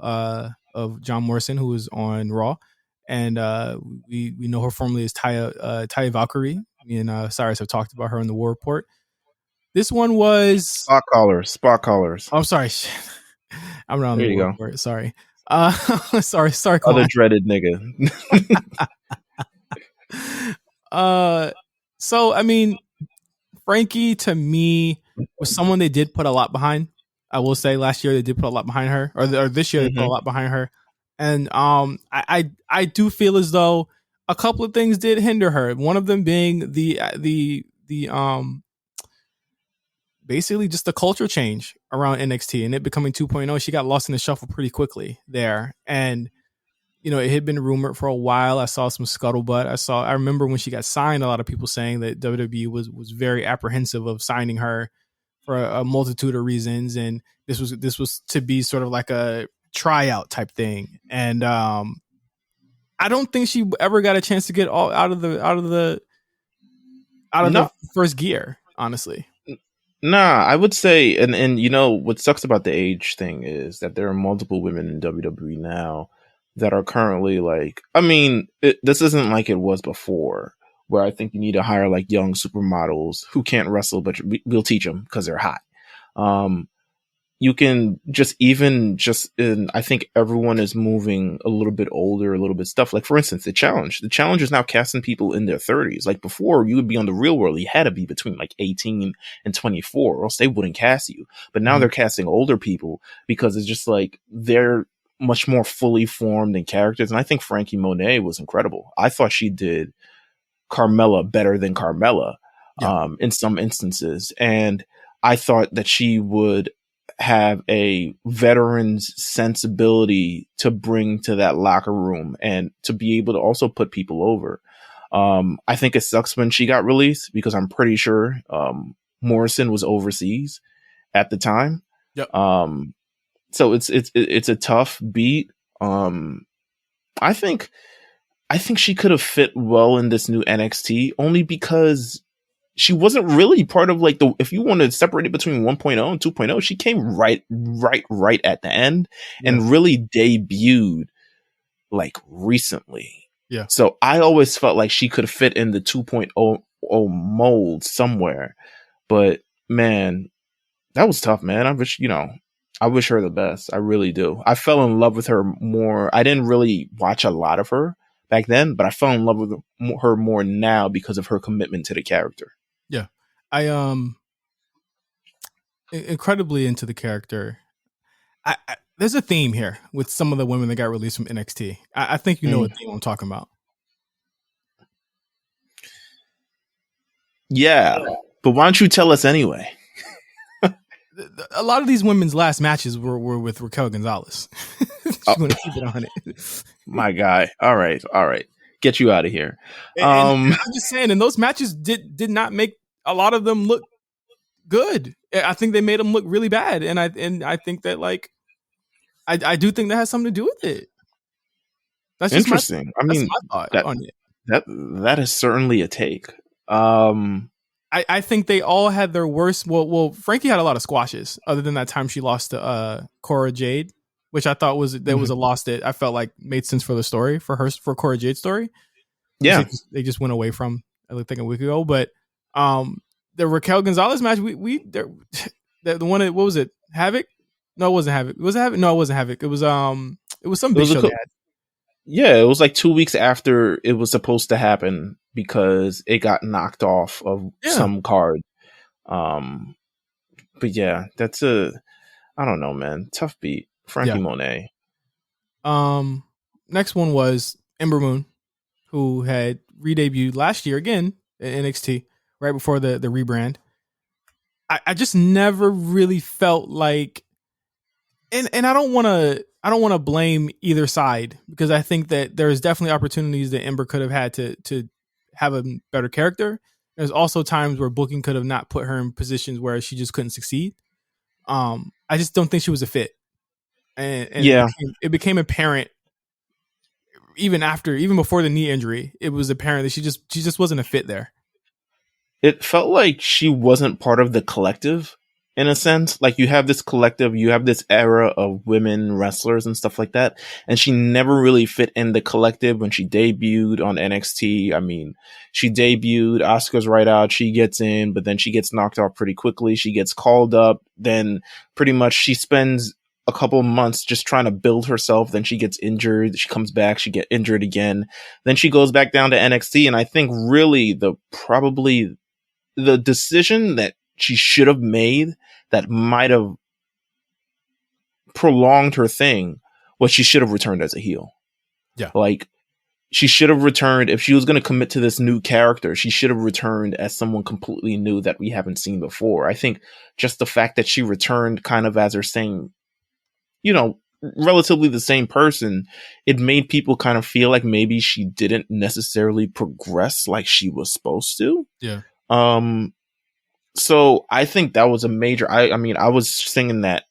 John Morrison, who is on Raw, and we know her formerly as Taya Valkyrie, Me and Cyrus have talked about her in the War Report. This one was Spot callers. I'm sorry. I'm not on There the you War go. Report. Sorry. Sorry. Other Klein. dreaded nigga. So I mean, Frankie to me was someone they did put a lot behind. I will say last year they did put a lot behind her, or this year they put a lot behind her, and I do feel as though a couple of things did hinder her. One of them being the basically just the culture change around NXT and it becoming 2.0. She got lost in the shuffle pretty quickly there, and you know, it had been rumored for a while. I saw some scuttlebutt. I remember when she got signed, a lot of people saying that WWE was very apprehensive of signing her for a multitude of reasons, and this was to be sort of like a tryout type thing. And I don't think she ever got a chance to get all out of the first gear, honestly. Nah, I would say, and you know what sucks about the age thing is that there are multiple women in WWE now that are currently like, I mean, this isn't like it was before, where I think you need to hire like young supermodels who can't wrestle, but we'll teach them because they're hot. You can I think everyone is moving a little bit older, a little bit stuff. Like for instance, the challenge is now casting people in their 30s. Like before, you would be on the Real World, you had to be between like 18 and 24, or else they wouldn't cast you. But now they're casting older people because it's just like they're much more fully formed in characters. And I think Frankie Monet was incredible. I thought she did Carmella better than Carmella in some instances. And I thought that she would have a veteran's sensibility to bring to that locker room and to be able to also put people over. I think it sucks when she got released because I'm pretty sure Morrison was overseas at the time. Yep. So it's a tough beat. I think she could have fit well in this new NXT only because she wasn't really part of like if you want to separate it between 1.0 and 2.0, she came right at the end and really debuted like recently. Yeah. So I always felt like she could fit in the 2.0 mold somewhere, but man, that was tough, man. I wish her the best. I really do. I fell in love with her more. I didn't really watch a lot of her back then, but I fell in love with her more now because of her commitment to the character. Yeah. I incredibly into the character. I there's a theme here with some of the women that got released from NXT. I think you know what theme I'm talking about. Yeah, but why don't you tell us anyway? A lot of these women's last matches were with Raquel Gonzalez. I'm going to keep it on it. My guy. All right. Get you out of here. And I'm just saying, and those matches did not make a lot of them look good. I think they made them look really bad, and I think that like I do think that has something to do with it. That's just interesting. My thought on it. That is certainly a take. I think they all had their worst. Well, Frankie had a lot of squashes, other than that time she lost to Cora Jade, which I thought was a loss that I felt like made sense for the story for Cora Jade's story. Yeah, they just went away from I think a week ago. But the Raquel Gonzalez match, the one that, what was it? Havoc? No, it wasn't Havoc. Was it Havoc? No, it wasn't Havoc. It was some big show they had. Yeah, it was like 2 weeks after it was supposed to happen because it got knocked off of some card. But yeah, that's I don't know, man. Tough beat. Frankie Monet. Next one was Ember Moon, who had re-debuted last year again at NXT, right before the rebrand. I just never really felt like, and I don't want to blame either side, because I think that there's definitely opportunities that Ember could have had to have a better character. There's also times where booking could have not put her in positions where she just couldn't succeed. I just don't think she was a fit. And it became apparent even before the knee injury. It was apparent that she just wasn't a fit there. It felt like she wasn't part of the collective in a sense. Like, you have this collective, you have this era of women wrestlers and stuff like that. And she never really fit in the collective when she debuted on NXT. I mean, she debuted, Asuka's right out, she gets in, but then she gets knocked off pretty quickly. She gets called up. Then pretty much she spends a couple months just trying to build herself. Then she gets injured. She comes back. She get injured again. Then she goes back down to NXT. And I think really probably the decision that she should have made that might have prolonged her thing was she should have returned as a heel. Yeah. Like, she should have returned, if she was going to commit to this new character, she should have returned as someone completely new that we haven't seen before. I think just the fact that she returned kind of as her saying, you know, relatively the same person, it made people kind of feel like maybe she didn't necessarily progress like she was supposed to. Yeah. So I think that was a major, I mean, I was singing that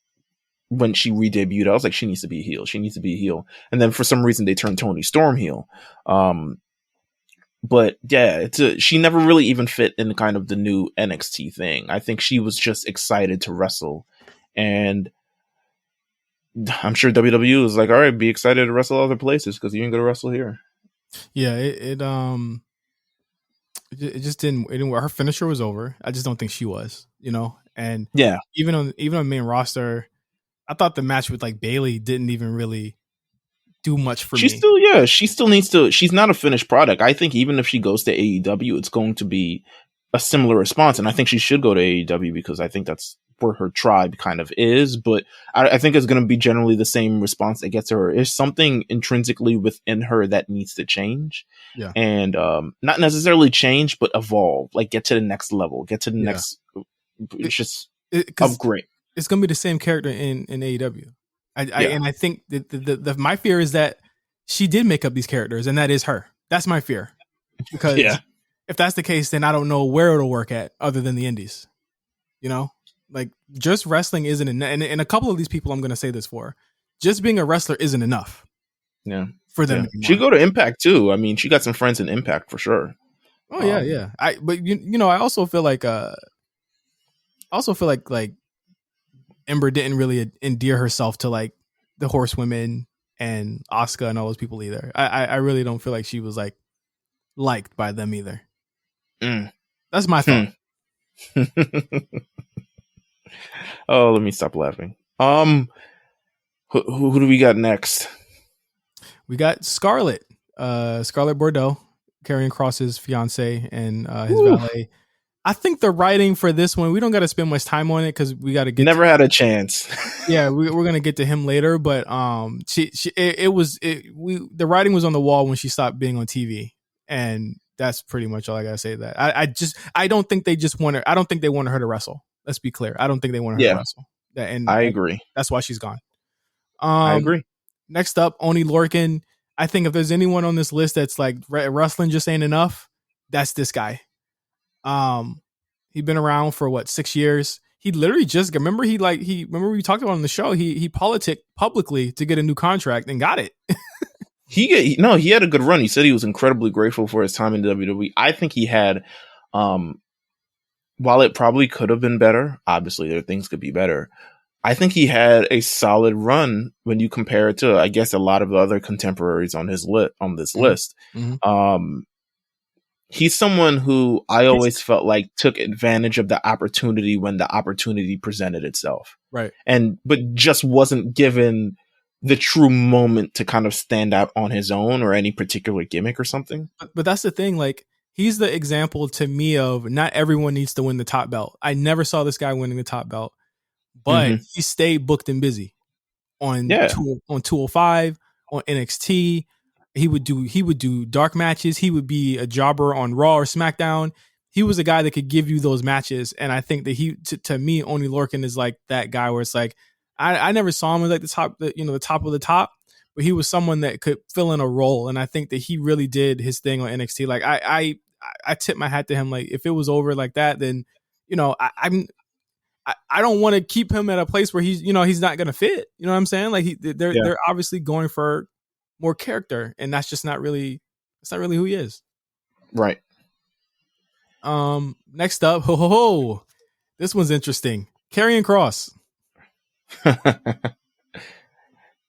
when she re-debuted. I was like, she needs to be a heel. She needs to be a heel. And then for some reason they turned Toni Storm heel. But yeah, she never really even fit in kind of the new NXT thing. I think she was just excited to wrestle. And I'm sure WWE was like, all right, be excited to wrestle other places because you ain't going to wrestle here. Yeah, it just didn't work. Her finisher was over. I just don't think she was, you know. And yeah, even on main roster, I thought the match with like Bayley didn't even really do much for me. She still needs to. She's not a finished product. I think even if she goes to AEW, it's going to be a similar response, and I think she should go to AEW because I think that's where her tribe kind of is. But I think it's going to be generally the same response that gets to her. There's something intrinsically within her that needs to change, and not necessarily change, but evolve. Like, get to the next level, get to the next. It's just upgrade. It's going to be the same character in AEW. And I think the my fear is that she did make up these characters, and that is her. That's my fear. Because if that's the case, then I don't know where it'll work at other than the indies. You know, like, just wrestling isn't enough. And a couple of these people I'm going to say this for, just being a wrestler isn't enough. Yeah, for them. Yeah. She go to Impact too. I mean, she got some friends in Impact for sure. Oh yeah. But you know, I also feel like Ember didn't really endear herself to like the Horsewomen and Asuka and all those people either. I really don't feel like she was like liked by them either. That's my thought. Oh, let me stop laughing. Who do we got next? We got Scarlett Bordeaux, Karrion Kross's fiance and his valet. I think the writing for this one, we don't got to spend much time on it because we got to get. Never had a chance. Yeah, we're gonna get to him later, but the writing was on the wall when she stopped being on TV, and that's pretty much all I gotta say. That I don't think they just want her. I don't think they wanted her to wrestle. Let's be clear. I don't think they wanted her to wrestle. And I agree. That's why she's gone. I agree. Next up, Oni Lorcan. I think if there's anyone on this list that's like wrestling just ain't enough, that's this guy. He'd been around for 6 years. He literally just remember we talked about on the show. He politicked publicly to get a new contract and got it. He had a good run. He said he was incredibly grateful for his time in WWE. I think he had, while it probably could have been better, obviously there things could be better. I think he had a solid run when you compare it to, I guess, a lot of the other contemporaries on this list. Mm-hmm. He's someone who I always felt like took advantage of the opportunity when the opportunity presented itself. Right. But just wasn't given the true moment to kind of stand out on his own or any particular gimmick or something. But that's the thing. Like, he's the example to me of not everyone needs to win the top belt. I never saw this guy winning the top belt, but he stayed booked and busy on 205, on NXT. He would do dark matches. He would be a jobber on Raw or SmackDown. He was a guy that could give you those matches. And I think that to me, Oni Lorcan is like that guy where it's like, I never saw him as like the top of the top, but he was someone that could fill in a role. And I think that he really did his thing on NXT. Like I tip my hat to him. Like, if it was over like that, then, you know, I don't want to keep him at a place where he's not going to fit. You know what I'm saying? Like they're obviously going for more character, and that's just not really who he is. Right. Next up, this one's interesting. Karrion Kross.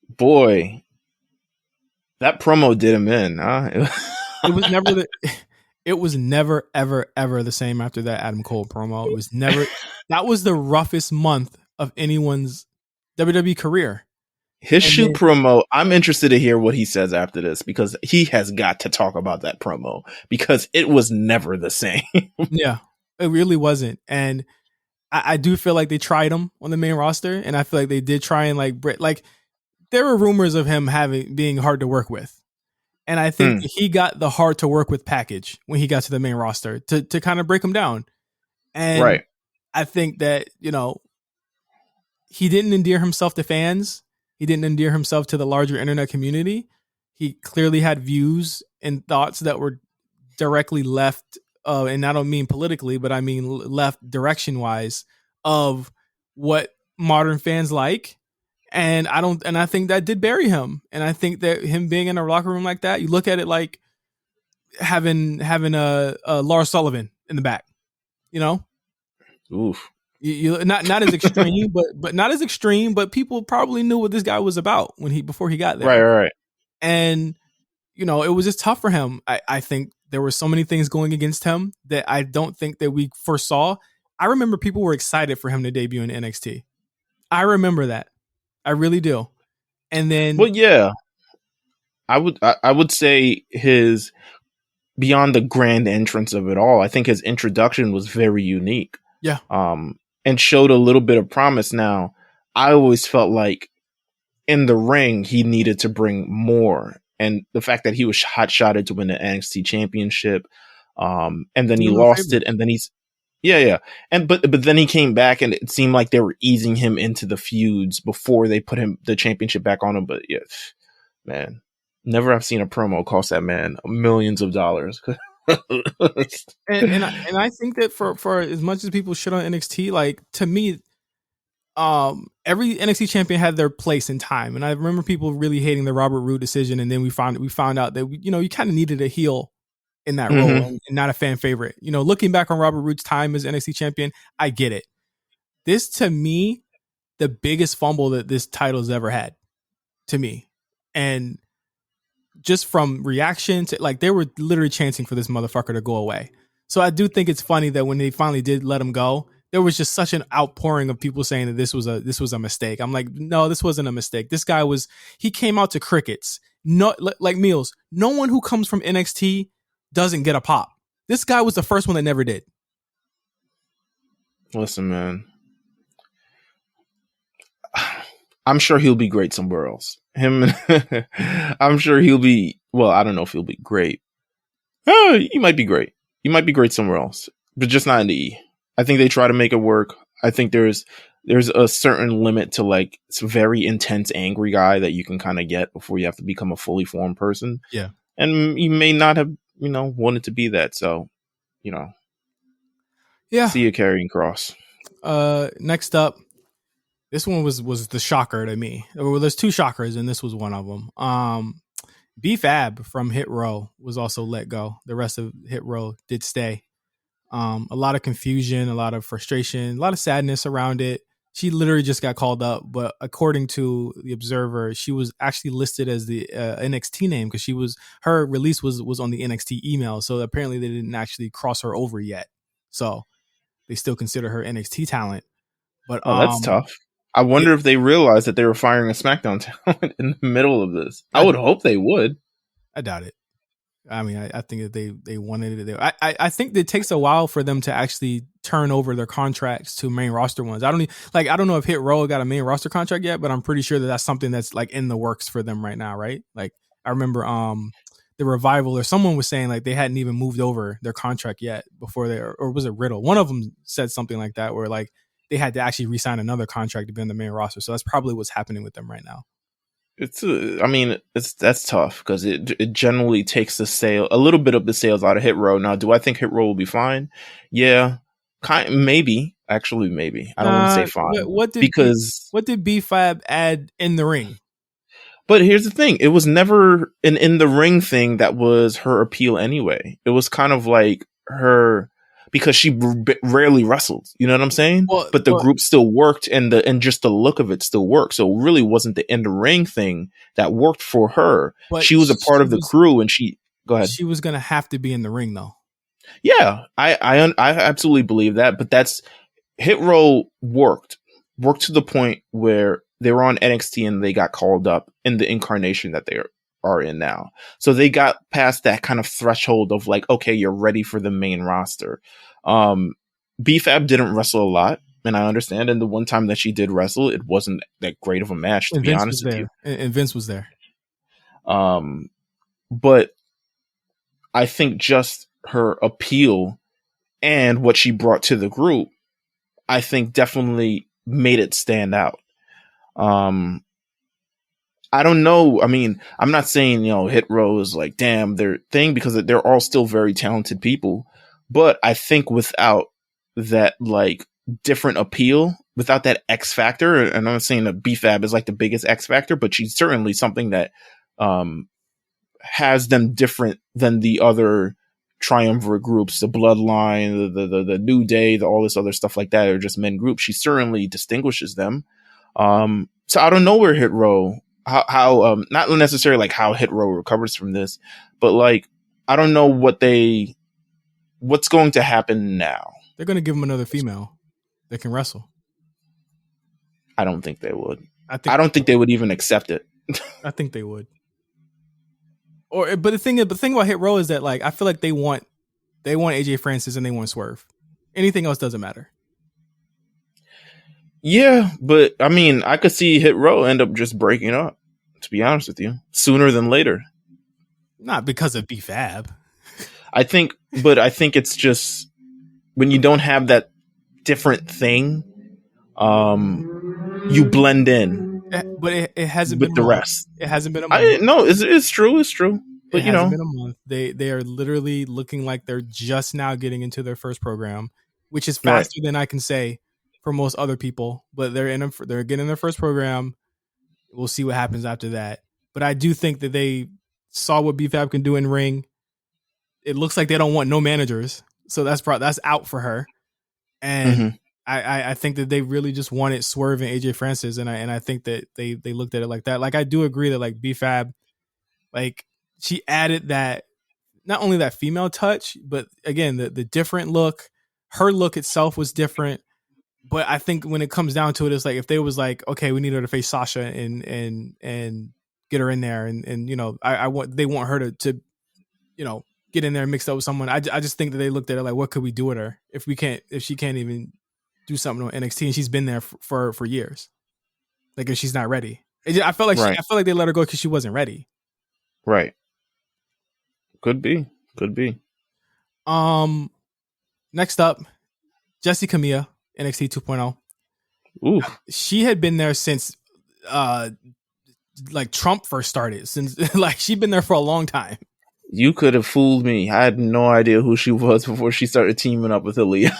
Boy, that promo did him in, huh? It was never ever the same after that Adam Cole promo. It was never. That was the roughest month of anyone's WWE career. His shoot promo, I'm interested to hear what he says after this, because he has got to talk about that promo, because it was never the same. Yeah, it really wasn't. And I do feel like they tried him on the main roster, and I feel like they did try and like there were rumors of him being hard to work with. And I think he got the hard to work with package when he got to the main roster to kind of break him down. And right. I think that, he didn't endear himself to fans. He didn't endear himself to the larger internet community. He clearly had views and thoughts that were directly left. And I don't mean politically, but I mean left direction wise of what modern fans like. And I think that did bury him. And I think that him being in a locker room like that, you look at it like having a Lars Sullivan in the back, Oof. You not as extreme, but not as extreme, but people probably knew what this guy was about before he got there. Right. And, it was just tough for him. I think there were so many things going against him that I don't think that we foresaw. I remember people were excited for him to debut in NXT. I remember that. I really do. And then, well, yeah, I would say his, beyond the grand entrance of it all, I think his introduction was very unique. Yeah. And showed a little bit of promise. Now, I always felt like in the ring, he needed to bring more. And the fact that he was hot-shotted to win the NXT championship, and then he lost it, and then yeah. And but then he came back, and it seemed like they were easing him into the feuds before they put the championship back on him. But yeah, man, never have seen a promo cost that man millions of dollars. and I think that for as much as people shit on NXT, like, to me, every NXT champion had their place in time. And I remember people really hating the Robert Roode decision, and then we found out that you kind of needed a heel in that role and not a fan favorite. Looking back on Robert Roode's time as NXT champion, I get it. This, to me, the biggest fumble that this title's ever had, to me. And just from reaction to, like, they were literally chanting for this motherfucker to go away. So I do think it's funny that when they finally did let him go, there was just such an outpouring of people saying that this was a mistake. I'm like, no, this wasn't a mistake. This guy he came out to crickets. No, like Meelz, no one who comes from NXT doesn't get a pop. This guy was the first one that never did. Listen, man, I'm sure he'll be great somewhere else. I'm sure he'll be, well, I don't know if he'll be great. He might be great. He might be great somewhere else, but just not in the E. I think they try to make it work. I think there's a certain limit to, like, it's a very intense, angry guy that you can kind of get before you have to become a fully formed person. Yeah. And you may not have, wanted to be that. So, yeah. See you, Karrion Kross. Next up, this one was the shocker to me. Well, there's two shockers, and this was one of them. B-Fab from Hit Row was also let go. The rest of Hit Row did stay. A lot of confusion, a lot of frustration, a lot of sadness around it. She literally just got called up, but according to the Observer, she was actually listed as the NXT name because her release was on the NXT email. So apparently they didn't actually cross her over yet. So they still consider her NXT talent. But that's tough. I wonder if they realized that they were firing a SmackDown talent in the middle of this. I would hope they would. I doubt it. I mean, I think that they wanted it. I think it takes a while for them to actually turn over their contracts to main roster ones. I don't know if Hit Row got a main roster contract yet, but I'm pretty sure that that's something that's, like, in the works for them right now, right? Like, I remember the Revival or someone was saying, like, they hadn't even moved over their contract yet before or was it Riddle? One of them said something like that, where, like, they had to actually re-sign another contract to be on the main roster. So that's probably what's happening with them right now. That's tough because it generally takes a little bit of the sales out of Hit Row. Now, do I think Hit Row will be fine? Yeah, maybe. Actually, maybe. I don't want to say fine. What did B-Fab add in the ring? But here's the thing: it was never an in the ring thing that was her appeal anyway. It was kind of like her, because she rarely wrestled. You know what I'm saying? But the group still worked, and just the look of it still worked. So it really wasn't the in the ring thing that worked for her. She was a part of the crew, and go ahead. She was gonna have to be in the ring, though. Yeah, I absolutely believe that. But that's Hit Row worked to the point where they were on NXT and they got called up in the incarnation that they are in now. So they got past that kind of threshold of like, okay, you're ready for the main roster. B-Fab didn't wrestle a lot, and I understand. And the one time that she did wrestle, it wasn't that great of a match, to be honest with you. And Vince was there. But I think just her appeal and what she brought to the group, I think definitely made it stand out. I don't know. I mean, I'm not saying, Hit Row is like, damn, their thing, because they're all still very talented people. But I think without that, like, different appeal, without that X factor, and I'm not saying that B-Fab is like the biggest X factor, but she's certainly something that has them different than the other triumvirate groups, the Bloodline, the New Day, all this other stuff like that, or just men groups. She certainly distinguishes them. So I don't know where Hit Row, how not necessarily like how Hit Row recovers from this, but like, I don't know what's going to happen now. They're going to give them another female that can wrestle. I don't think they would. I don't think they would even accept it. I think they would. But the thing about Hit Row is that, like, I feel like they want AJ Francis and they want Swerve. Anything else doesn't matter. Yeah, but I mean, I could see Hit Row end up just breaking up, to be honest with you, sooner than later. Not because of B-Fab. I think it's just when you don't have that different thing, you blend in. But it hasn't with been the rest. It hasn't been a month. No, it's true. It's true. But it hasn't been a month. They are literally looking like they're just now getting into their first program, which is faster than I can say for most other people. But they're getting their first program. We'll see what happens after that. But I do think that they saw what B-Fab can do in ring. It looks like they don't want no managers, so that's out for her. And I think that they really just wanted Swerve and AJ Francis, and I think that they looked at it like that. Like, I do agree that, like, B-Fab, like, she added that, not only that female touch, but again the different look. Her look itself was different. But I think when it comes down to it, it's like if they was like, okay, we need her to face Sasha and get her in there, and they want her to get in there mixed up with someone. I just think that they looked at it like, what could we do with her if she can't even do something on NXT, and she's been there for years. Like, if she's not ready, I felt like they let her go because she wasn't ready. Right. Could be. Next up, Jessie Camilla, NXT 2.0. Ooh. She had been there since like Trump first started. Since like she'd been there for a long time. You could have fooled me. I had no idea who she was before she started teaming up with Aaliyah.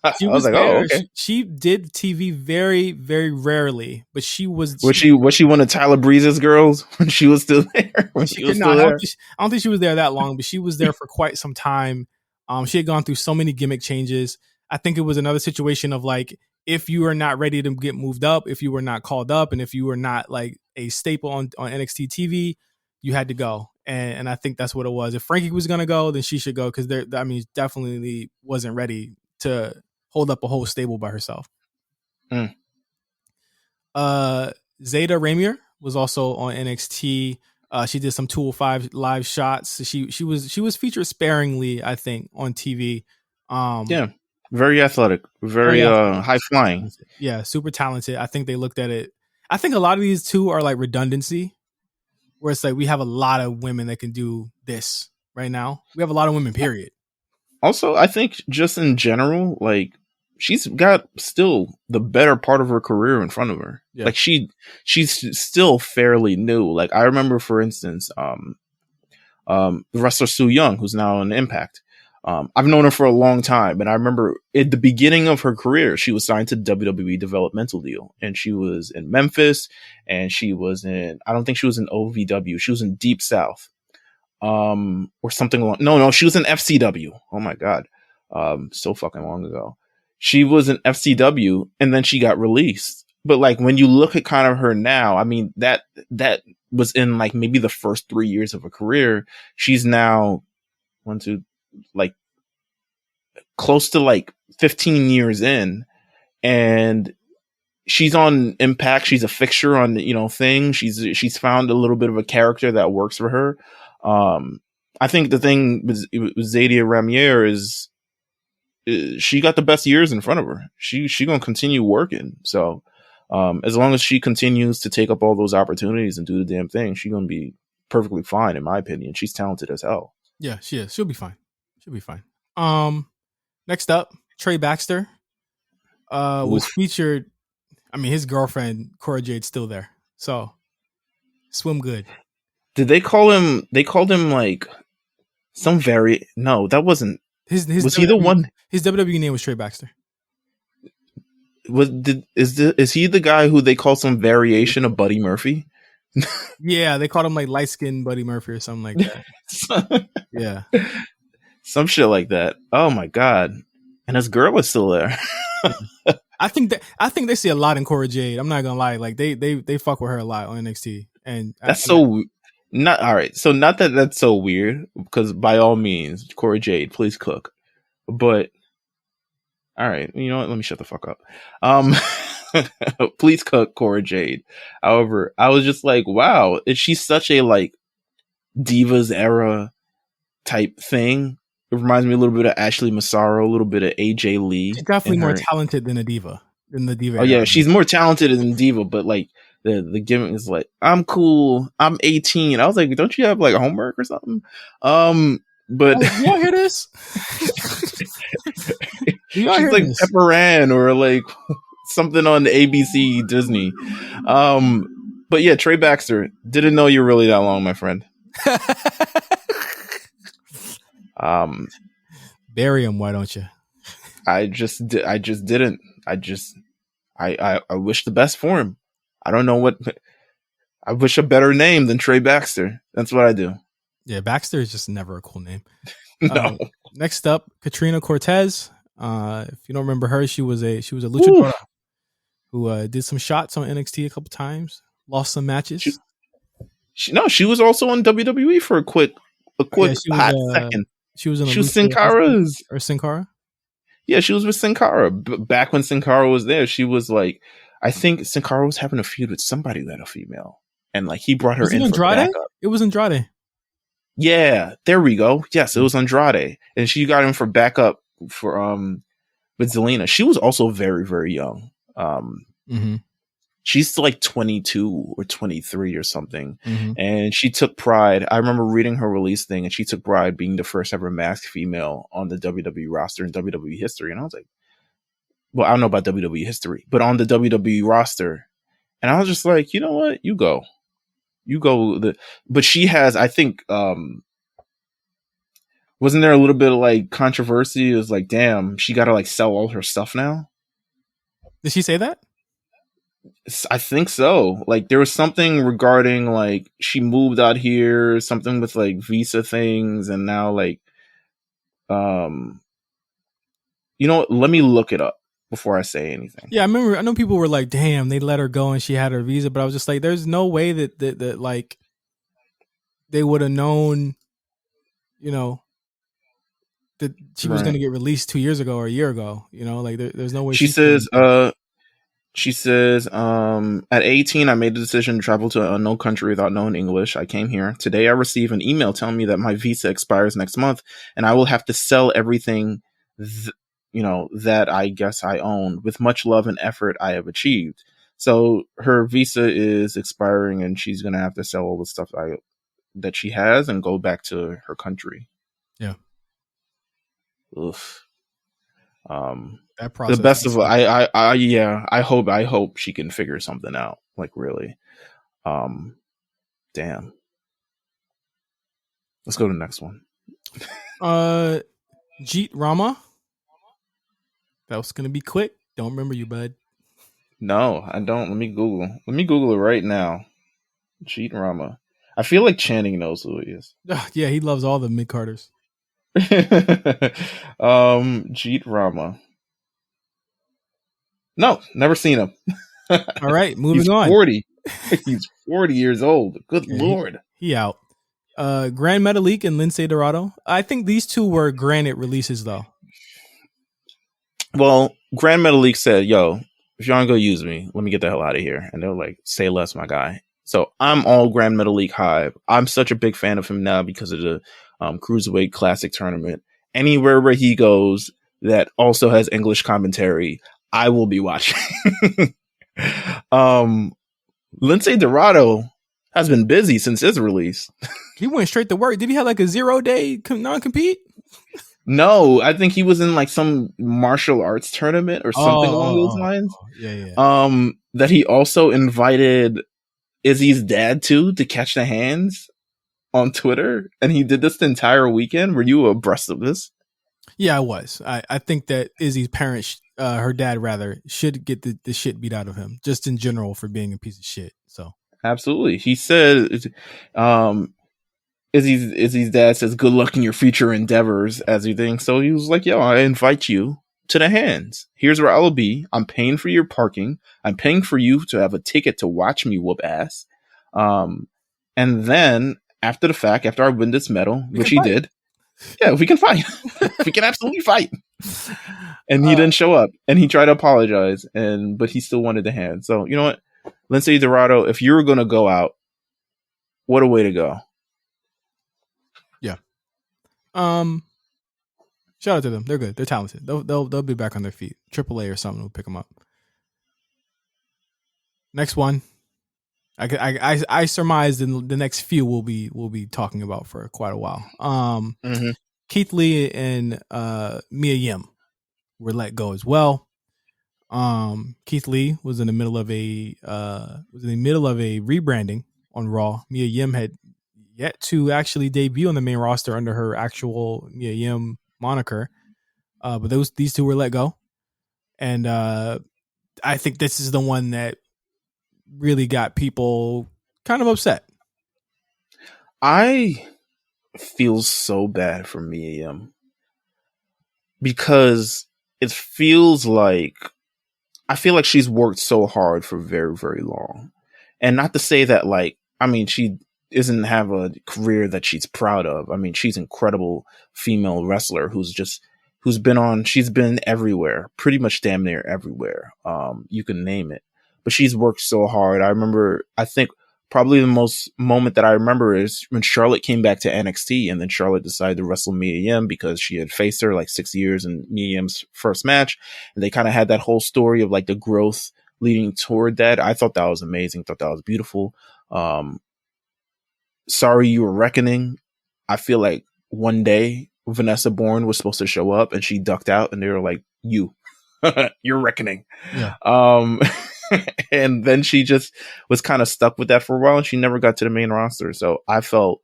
I was like, there. oh, okay. She did TV very, very rarely, but she was she one of Tyler Breeze's girls when she was still there? I don't think she was there that long, but she was there for quite some time. She had gone through so many gimmick changes. I think it was another situation of like, if you are not ready to get moved up, if you were not called up, and if you were not like a staple on NXT TV, you had to go. And I think that's what it was. If Frankie was going to go, then she should go, because definitely wasn't ready to hold up a whole stable by herself. Zayda Ramier was also on NXT. She did some 205 live shots. She was featured sparingly, I think, on TV. Yeah, very athletic, very high flying. Yeah, super talented. I think they looked at it. I think a lot of these two are like redundancy, where it's like we have a lot of women that can do this right now. We have a lot of women, period. Also, I think just in general, like, she's got still the better part of her career in front of her. Yeah. Like, she's still fairly new. Like, I remember, for instance, the wrestler Su Yung, who's now on Impact. I've known her for a long time, and I remember at the beginning of her career, she was signed to the WWE developmental deal, and she was in Memphis, and she was in, I don't think she was in OVW. She was in Deep South, or something along. No, she was in FCW. Oh my God. so fucking long ago. She was in FCW and then she got released. But like when you look at kind of her now, I mean that was in like maybe the first 3 years of her career. She's now like close to like 15 years in, and she's on Impact. She's a fixture on things. She's found a little bit of a character that works for her. I think the thing with Zadia Ramier is she got the best years in front of her. She gonna continue working. So as long as she continues to take up all those opportunities and do the damn thing, she's gonna be perfectly fine, in my opinion. She's talented as hell. Yeah, she is. She'll be fine. Next up, Trey Baxter was featured. I mean, his girlfriend Cora Jade's still there, so swim good. Did they call him? They called him like some No, that wasn't. His was he the one? His WWE name was Trey Baxter. Is he the guy who they call some variation of Buddy Murphy? Yeah, they called him like light skinned Buddy Murphy or something like that. Yeah, some shit like that. Oh my god! And his girl was still there. I think they see a lot in Cora Jade. I'm not gonna lie, like they fuck with her a lot on NXT, and that's not all right. So not that that's so weird, because by all means, Cora Jade, please cook. But all right, you know what? Let me shut the fuck up. Please cook, Cora Jade. However, I was just like, wow, is she such a like Divas era type thing? It reminds me a little bit of Ashley Massaro, a little bit of AJ Lee. She's definitely more talented than a diva. Than the diva. Oh yeah, she's more talented than diva, but like the gimmick is like, I'm cool, I'm 18. I was like, don't you have like homework or something? But y'all hear this? She's like Pepper Ann or like something on ABC Disney. But yeah, Trey Baxter, didn't know you were really that long, my friend. Bury him, why don't you? I just didn't. I wish the best for him. I don't know what. I wish a better name than Trey Baxter. That's what I do. Yeah, Baxter is just never a cool name. No. Next up, Katrina Cortez. If you don't remember her, she was a luchadora who did some shots on NXT a couple times, lost some matches. She was also on WWE for a quick hot second. She was Sin Cara's or Sin Cara. Yeah, she was with Sin Cara. Back when Sin Cara was there, she was like, I think Sin Cara was having a feud with somebody that a female, and like he brought her in for backup. It was Andrade. Yeah, there we go. Yes, it was Andrade, and she got him for backup for with Zelina. She was also very, very young. She's like 22 or 23 or something, and she took pride. I remember reading her release thing, and she took pride being the first ever masked female on the WWE roster in WWE history. And I was like, well, I don't know about WWE history, but on the WWE roster, and I was just like, you know what, you go. But she has, I think, wasn't there a little bit of like controversy? It was like, damn, she got to like sell all her stuff now. Did she say that? I think so. Like there was something regarding like she moved out here, something with like visa things, and now like, you know what? Let me look it up before I say anything. Yeah, I know people were like, damn, they let her go and she had her visa, but I was just like, there's no way that like they would have known, you know, that she was going to get released 2 years ago or a year ago, you know, like there's no way. She says, at 18, I made the decision to travel to an unknown country without knowing English. I came here. Today, I receive an email telling me that my visa expires next month and I will have to sell everything that I guess I own. With much love and effort, I have achieved. So her visa is expiring and she's going to have to sell all the stuff that she has and go back to her country. Yeah. Oof. That process. The best of I hope she can figure something out. Like really. Damn. Let's go to the next one. Jeet Rama. That was gonna be quick. Don't remember you, bud. No, I don't. Let me Google it right now. Jeet Rama. I feel like Channing knows who he is. Yeah, he loves all the mid-carders. Jeet Rama. No, never seen him. All right, moving He's on. 40. He's 40 years old. Good Yeah, Lord. He out. Grand Metalik and Lindsay Dorado. I think these two were granted releases though. Well, Grand Metalik said, yo, if y'all gonna use me, let me get the hell out of here. And they were like, say less, my guy. So I'm all Grand Metalik hive. I'm such a big fan of him now because of the Cruiserweight Classic tournament. Anywhere where he goes that also has English commentary, I will be watching. Lindsay Dorado has been busy since his release. He went straight to work. Did he have like a 0-day non-compete? No, I think he was in like some martial arts tournament or something along those lines. Yeah. That he also invited Izzy's dad to catch the hands on Twitter, and he did this the entire weekend. Were you abreast of this? Yeah, I was. I think that Izzy's parents, her dad rather, should get the shit beat out of him, just in general for being a piece of shit. So absolutely, he said, Izzy's dad says, "Good luck in your future endeavors," as you think. So he was like, "Yo, I invite you to the hands. Here's where I'll be. I'm paying for your parking. I'm paying for you to have a ticket to watch me whoop ass. And then after the fact, after I win this medal, which he did, yeah, we can fight. We can absolutely fight." And he didn't show up, and he tried to apologize, but he still wanted the hand. So you know what, Lindsay Dorado, if you were gonna go out, what a way to go. Yeah. Shout out to them. They're good. They're talented. They'll be back on their feet. AAA or something will pick them up. Next one. I surmise the next few we'll be talking about for quite a while. Keith Lee and Mia Yim were let go as well. Keith Lee was in the middle of a rebranding on Raw. Mia Yim had yet to actually debut on the main roster under her actual Mia Yim moniker. But these two were let go. And I think this is the one that really got people kind of upset. I feel so bad for Mia Yim because it feels like I feel like she's worked so hard for very, very long. And not to say that, like, I mean, she doesn't have a career that she's proud of. I mean, she's an incredible female wrestler she's been everywhere, pretty much damn near everywhere. You can name it, but she's worked so hard. I think probably the most moment that I remember is when Charlotte came back to NXT, and then Charlotte decided to wrestle Mia Yim because she had faced her like 6 years in Mia Yim's first match. And they kind of had that whole story of like the growth leading toward that. I thought that was amazing. Thought that was beautiful. Sorry You Were Reckoning. I feel like one day Vanessa Bourne was supposed to show up and she ducked out, and they were like, you're reckoning. Yeah. And then she just was kind of stuck with that for a while, and she never got to the main roster. So I felt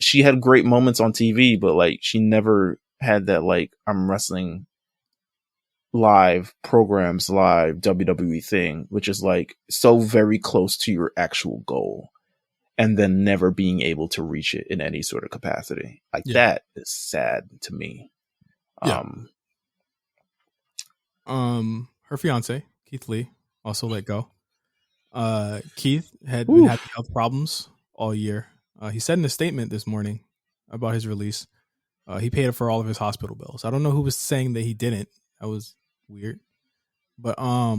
she had great moments on TV, but like she never had that, like, I'm wrestling live programs, live WWE thing, which is like so very close to your actual goal, and then never being able to reach it in any sort of capacity. Like that is sad to me. Yeah. Her fiance, Keith Lee, also let go. Keith had been having health problems all year. He said in a statement this morning about his release, he paid for all of his hospital bills. I don't know who was saying that he didn't. That was weird. But I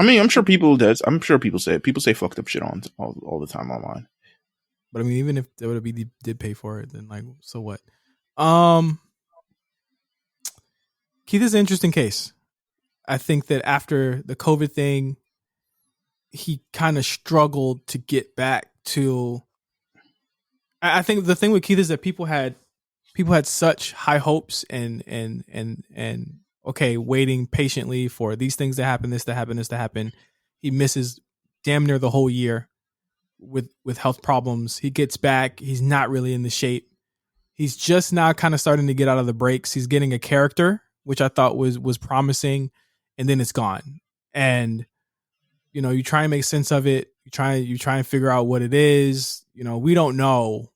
mean, I'm sure people say fucked up shit on all the time online. But I mean, even if WWE did pay for it, then like, so what? Keith is an interesting case. I think that after the COVID thing, he kind of struggled to get back to. I think the thing with Keith is that people had such high hopes and okay, waiting patiently for these things to happen, this to happen. He misses damn near the whole year with health problems. He gets back. He's not really in the shape. He's just now kind of starting to get out of the breaks. He's getting a character, which I thought was promising, and then it's gone. And, you know, you try and make sense of it. You try and figure out what it is. You know, we don't know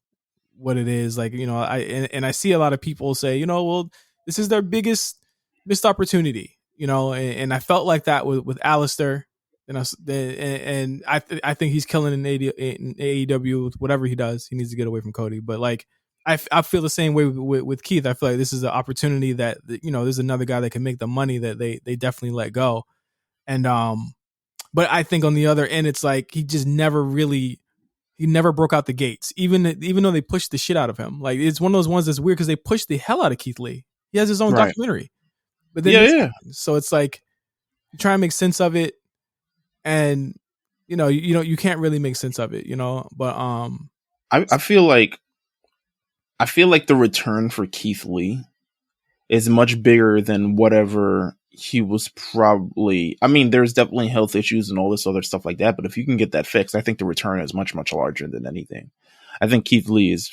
what it is. Like, you know, I see a lot of people say, you know, well, this is their biggest missed opportunity, you know, and I felt like that with Alistair. And I think he's killing in AEW with whatever he does. He needs to get away from Cody. But like, I feel the same way with Keith. I feel like this is an opportunity that, you know, there's another guy that can make the money that they definitely let go. And but I think on the other end, it's like he never broke out the gates, even though they pushed the shit out of him. Like, it's one of those ones that's weird because they pushed the hell out of Keith Lee. He has his own documentary, but then so it's like you try and make sense of it, and you can't really make sense of it, you know. But I feel like the return for Keith Lee is much bigger than whatever he was probably. I mean, there's definitely health issues and all this other stuff like that, but if you can get that fixed, I think the return is much, much larger than anything. I think Keith Lee is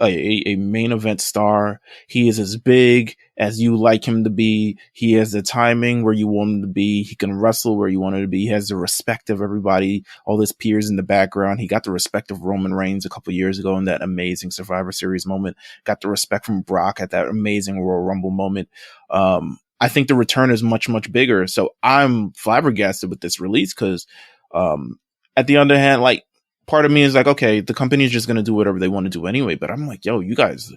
a main event star. He is as big as you like him to be. He has the timing where you want him to be. He can wrestle where you want him to be. He has the respect of everybody, all his peers in the background. He got the respect of Roman Reigns a couple years ago in that amazing Survivor Series moment. Got the respect from Brock at that amazing Royal Rumble moment. I think the return is much, much bigger. So I'm flabbergasted with this release because at the other hand, like, part of me is like, okay, the company is just going to do whatever they want to do anyway. But I'm like, yo, you guys,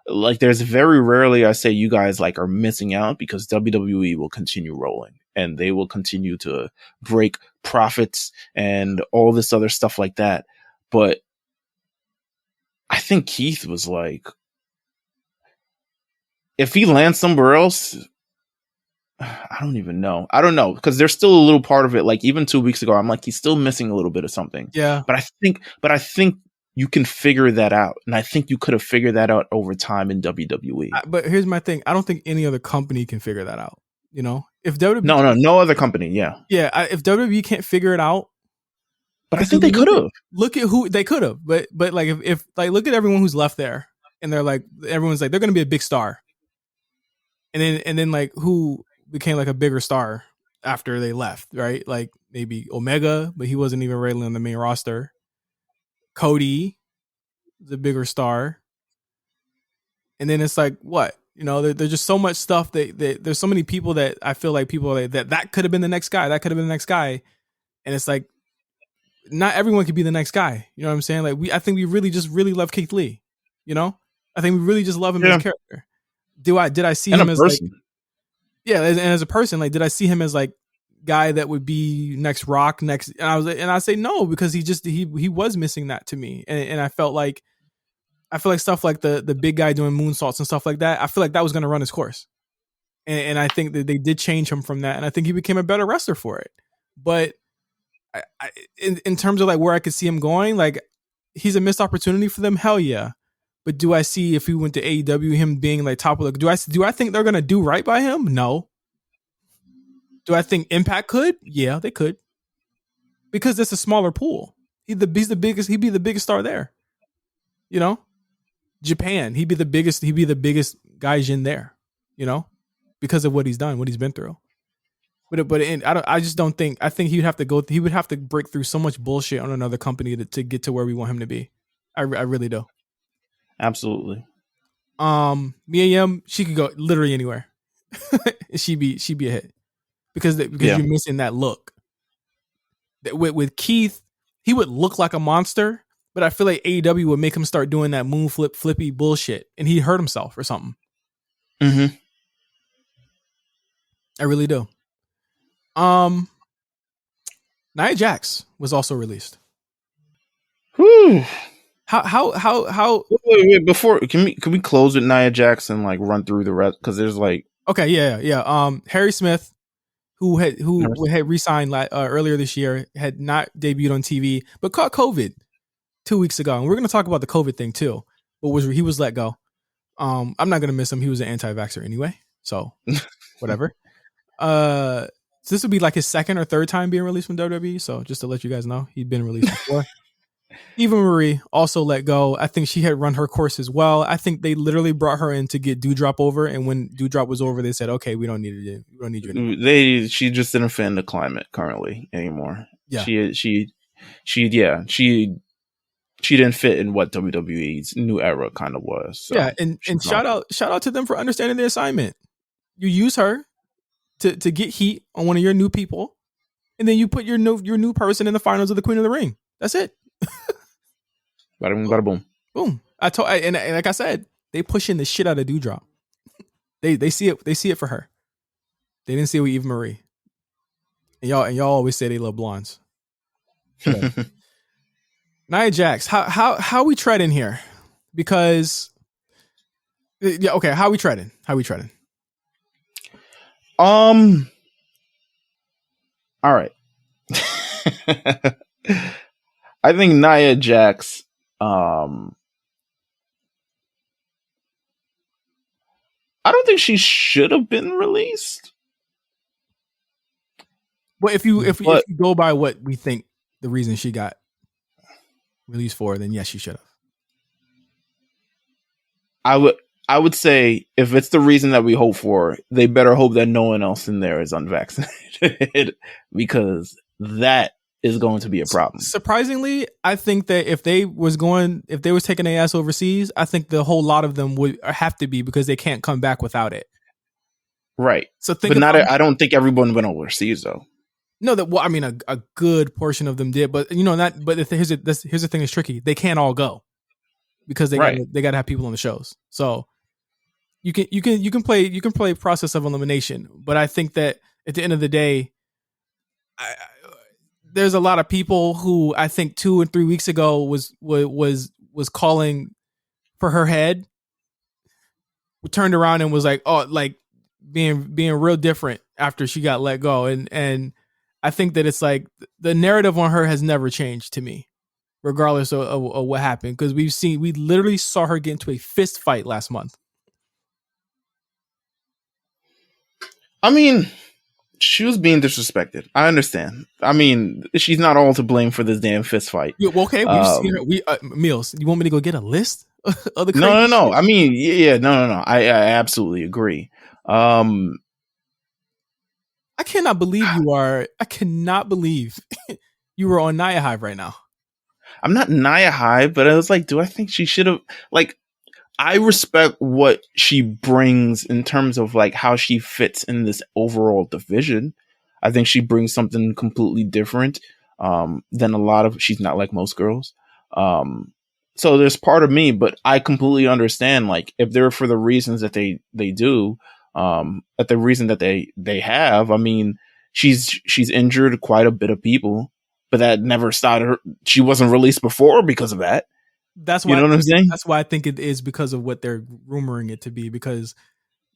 like, there's very rarely I say you guys like are missing out, because WWE will continue rolling and they will continue to break profits and all this other stuff like that. But I think Keith was like, if he lands somewhere else, I don't even know. I don't know, because there's still a little part of it. Like, even 2 weeks ago, I'm like, he's still missing a little bit of something. Yeah. But I think you can figure that out, and I think you could have figured that out over time in WWE. But here's my thing: I don't think any other company can figure that out. You know, if WWE, no other company, if WWE can't figure it out, but I think they could have. Look at who they could have. But like, if like, look at everyone who's left there, and they're like, everyone's like, they're going to be a big star, and then like, who became like a bigger star after they left, right? Like, maybe Omega, but he wasn't even really on the main roster. Cody, the bigger star. And then it's like, what? You know, there's just so much stuff that there's so many people that I feel like people are like, that could have been the next guy. That could have been the next guy. And it's like, not everyone could be the next guy. You know what I'm saying? Like, I think we really love Keith Lee. You know? I think we really just love him as a character. Did I see him as person? Like, and as a person, like, did I see him as like guy that would be next Rock next? And I say no, because he was missing that to me, and I feel like stuff like the big guy doing moonsaults and stuff like that, I feel like that was going to run his course, and I think that they did change him from that, and I think he became a better wrestler for it. But in terms of like where I could see him going, like, he's a missed opportunity for them. Hell yeah. But do I see, if he went to AEW, him being like top of the? Do I think they're gonna do right by him? No. Do I think Impact could? Yeah, they could, because it's a smaller pool. He'd be the biggest star there. You know, Japan, he'd be the biggest gaijin there. You know, because of what he's done, what he's been through. I just don't think. I think he would have to break through so much bullshit on another company to get to where we want him to be. I really do. Absolutely. Mia Yim, she could go literally anywhere. she'd be a hit, because you're missing that look. With Keith, he would look like a monster, but I feel like AEW would make him start doing that moon flippy bullshit, and he'd hurt himself or something. Mm-hmm. I really do. Nia Jax was also released. Whew. How wait, before, can we close with Nia Jax and like run through the rest, because there's like, okay, yeah. Harry Smith, who had re-signed earlier this year, had not debuted on TV, but caught COVID 2 weeks ago, and we're going to talk about the COVID thing too. But he was let go. I'm not going to miss him. He was an anti-vaxxer anyway, so whatever. So this would be like his second or third time being released from WWE. So just to let you guys know, he'd been released before. Eva Marie also let go. I think she had run her course as well. I think they literally brought her in to get Doudrop over, and when Doudrop was over, they said, "Okay, we don't need you anymore." She just didn't fit in the climate currently anymore. Yeah, she didn't fit in what WWE's new era kind of was. So yeah, and shout out to them for understanding the assignment. You use her to get heat on one of your new people, and then you put your new person in the finals of the Queen of the Ring. That's it. Bada boom, bada boom. Boom. And like I said, they pushing the shit out of Dewdrop. They see it. They see it for her. They didn't see it with Eva Marie. And y'all always say they love blondes. Yeah. Nia Jax, how we treading here? Because yeah, okay, how we treading? All right. I think Nia Jax I don't think she should have been released. Well, if you go by what we think the reason she got released for, then yes, she should have. I would say if it's the reason that we hope for, they better hope that no one else in there is unvaccinated because that is going to be a problem. Surprisingly, I think that if they was taking their ass overseas, I think the whole lot of them would have to be because they can't come back without it. Right. So I don't think everyone went overseas though. No, I mean, a good portion of them did, but here's the thing that's tricky. They can't all go because they got to have people on the shows. So you can play process of elimination, but I think that at the end of the day, there's a lot of people who I think 2 and 3 weeks ago was calling for her head, turned around and was like, oh, like being real different after she got let go, and I think that it's like the narrative on her has never changed to me, regardless of what happened, because we literally saw her get into a fist fight last month. I mean, she was being disrespected. I understand. I mean, she's not all to blame for this damn fist fight. Yeah, well, okay, we've seen her. Meelz, you want me to go get a list of the? No. I mean, yeah, no. I absolutely agree. I cannot believe you are on Nia Hive right now. I'm not Nia Hive, but I was like, do I think she should have, like, I respect what she brings in terms of like how she fits in this overall division. I think she brings something completely different than she's not like most girls. So there's part of me, but I completely understand, like, if they're for the reasons that they do, at the reason that they have, I mean, she's injured quite a bit of people, but that never stopped her. She wasn't released before because of that. That's why, you know what I'm saying? That's why I think it is because of what they're rumoring it to be, because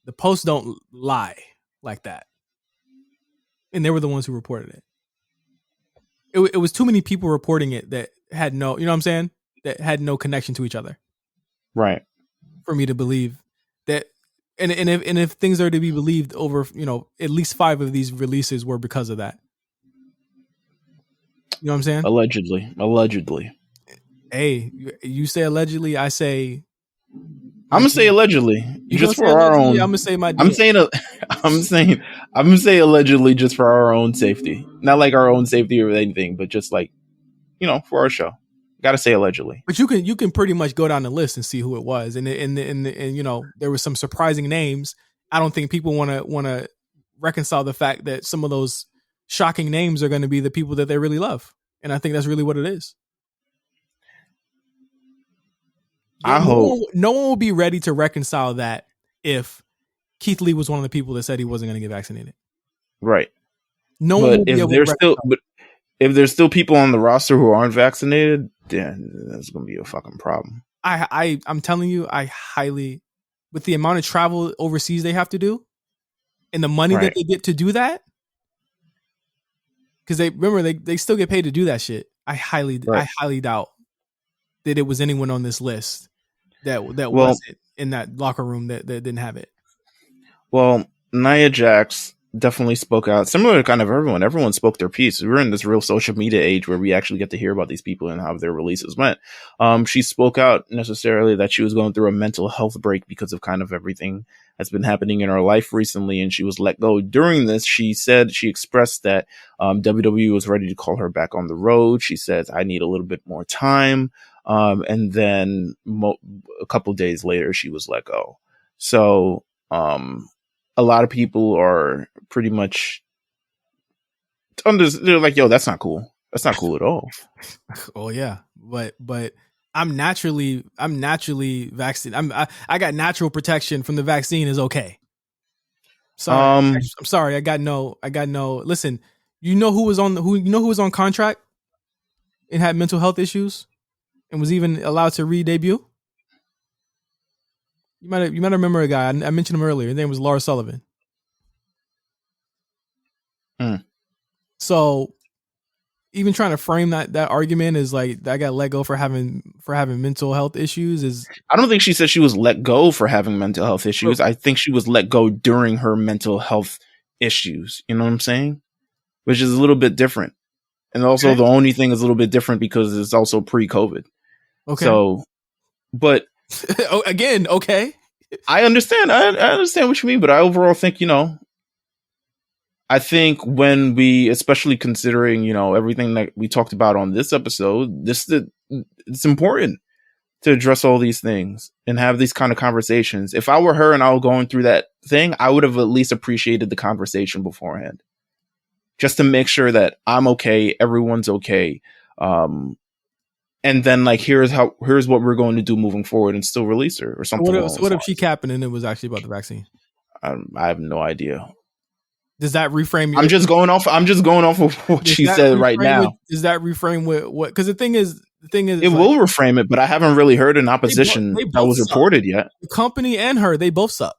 the posts don't lie like that. And they were the ones who reported it. It was too many people reporting it that had no, you know what I'm saying? That had no connection to each other. Right. For me to believe that, and if things are to be believed, over, you know, at least 5 of these releases were because of that. You know what I'm saying? Allegedly. Hey, you say allegedly, I say I'm gonna say allegedly, just for our own. I'm gonna say my. I'm saying allegedly, just for our own safety. Not like our own safety or anything, but just like, you know, for our show. Got to say allegedly. But you can pretty much go down the list and see who it was, and you know, there were some surprising names. I don't think people want to reconcile the fact that some of those shocking names are going to be the people that they really love, and I think that's really what it is. I hope no one will be ready to reconcile that if Keith Lee was one of the people that said he wasn't going to get vaccinated. Right. No one will be able to reconcile. If there's still people on the roster who aren't vaccinated, then that's going to be a fucking problem. I'm telling you, with the amount of travel overseas they have to do and the money that they get to do that, because they still get paid to do that shit. I highly doubt that it was anyone on this list that wasn't in that locker room that didn't have it. Well, Nia Jax definitely spoke out. Similar to kind of everyone. Everyone spoke their piece. We're in this real social media age where we actually get to hear about these people and how their releases went. She spoke out necessarily that she was going through a mental health break because of kind of everything that's been happening in her life recently, and she was let go during this. She expressed that WWE was ready to call her back on the road. She says, I need a little bit more time. And then a couple of days later, she was let go. So a lot of people are pretty much they're like, yo, that's not cool. That's not cool at all. Oh yeah, but I'm naturally vaccinated. I got natural protection from the vaccine. Is okay. Sorry, I'm sorry. I got no. Listen, you know who was on contract and had mental health issues and was even allowed to re-debut? You might remember a guy. I mentioned him earlier. His name was Lars Sullivan. So even trying to frame that argument is like, I got let go for having mental health issues is. I don't think she said she was let go for having mental health issues. I think she was let go during her mental health issues. You know what I'm saying? Which is a little bit different. And also the only thing is a little bit different because it's also pre-COVID. Okay. So, but again, okay. I understand. I understand what you mean, but I overall think, I think when we, especially considering, everything that we talked about on this episode, it's important to address all these things and have these kind of conversations. If I were her and I was going through that thing, I would have at least appreciated the conversation beforehand, just to make sure that I'm okay, everyone's okay. And then like, here's what we're going to do moving forward and still release her or something. What if she capping and it was actually about the vaccine? I have no idea. Does that reframe? I'm just going off of what she said right now. Does that reframe with what? Because the thing is, it will reframe it, but I haven't really heard an opposition that was reported yet. The company and her, they both suck.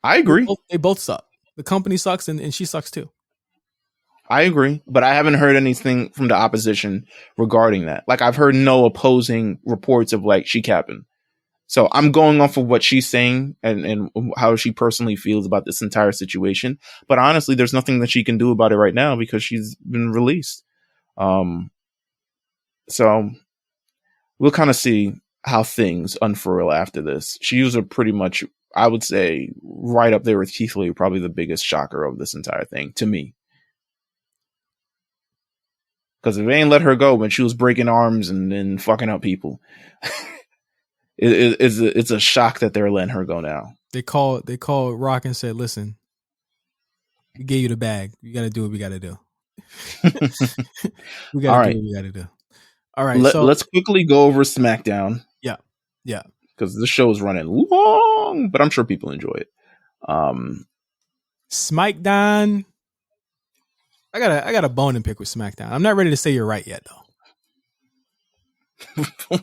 I agree. They both suck. The company sucks, and she sucks too. I agree, but I haven't heard anything from the opposition regarding that. Like, I've heard no opposing reports of like she capping. So I'm going off of what she's saying and how she personally feels about this entire situation. But honestly, there's nothing that she can do about it right now because she's been released. So we'll kind of see how things unfurl after this. She was pretty much, I would say, right up there with Keith Lee, probably the biggest shocker of this entire thing to me. Because if they ain't let her go when she was breaking arms and fucking up people, it's a shock that they're letting her go now. They called Rock and said, "Listen, we gave you the bag. You got to do what we got to do. We got to do what we got to do." All right, let's quickly go over SmackDown. Yeah, because the show is running long, but I'm sure people enjoy it. Smackdown. I got a bone to pick with SmackDown. I'm not ready to say you're right yet, though.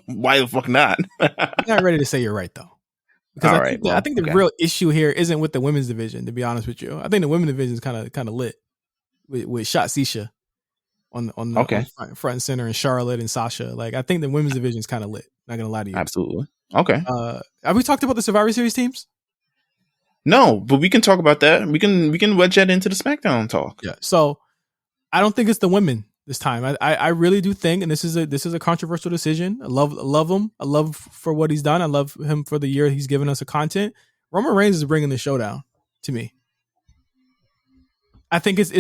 Why the fuck not? I'm not ready to say you're right, though. Because I think the real issue here isn't with the women's division, to be honest with you. I think the women's division is kind of lit with Shotzi on the front and center, and Charlotte and Sasha. Like, I think the women's division is kind of lit. Not gonna lie to you. Absolutely. Okay. Have we talked about the Survivor Series teams? No, but we can talk about that. We can wedge that into the SmackDown talk. Yeah. So I don't think it's the women this time. I really do think, and this is a controversial decision. I love him. I love for what he's done. I love him for the year he's given us of content. Roman Reigns is bringing the showdown to me. I think it's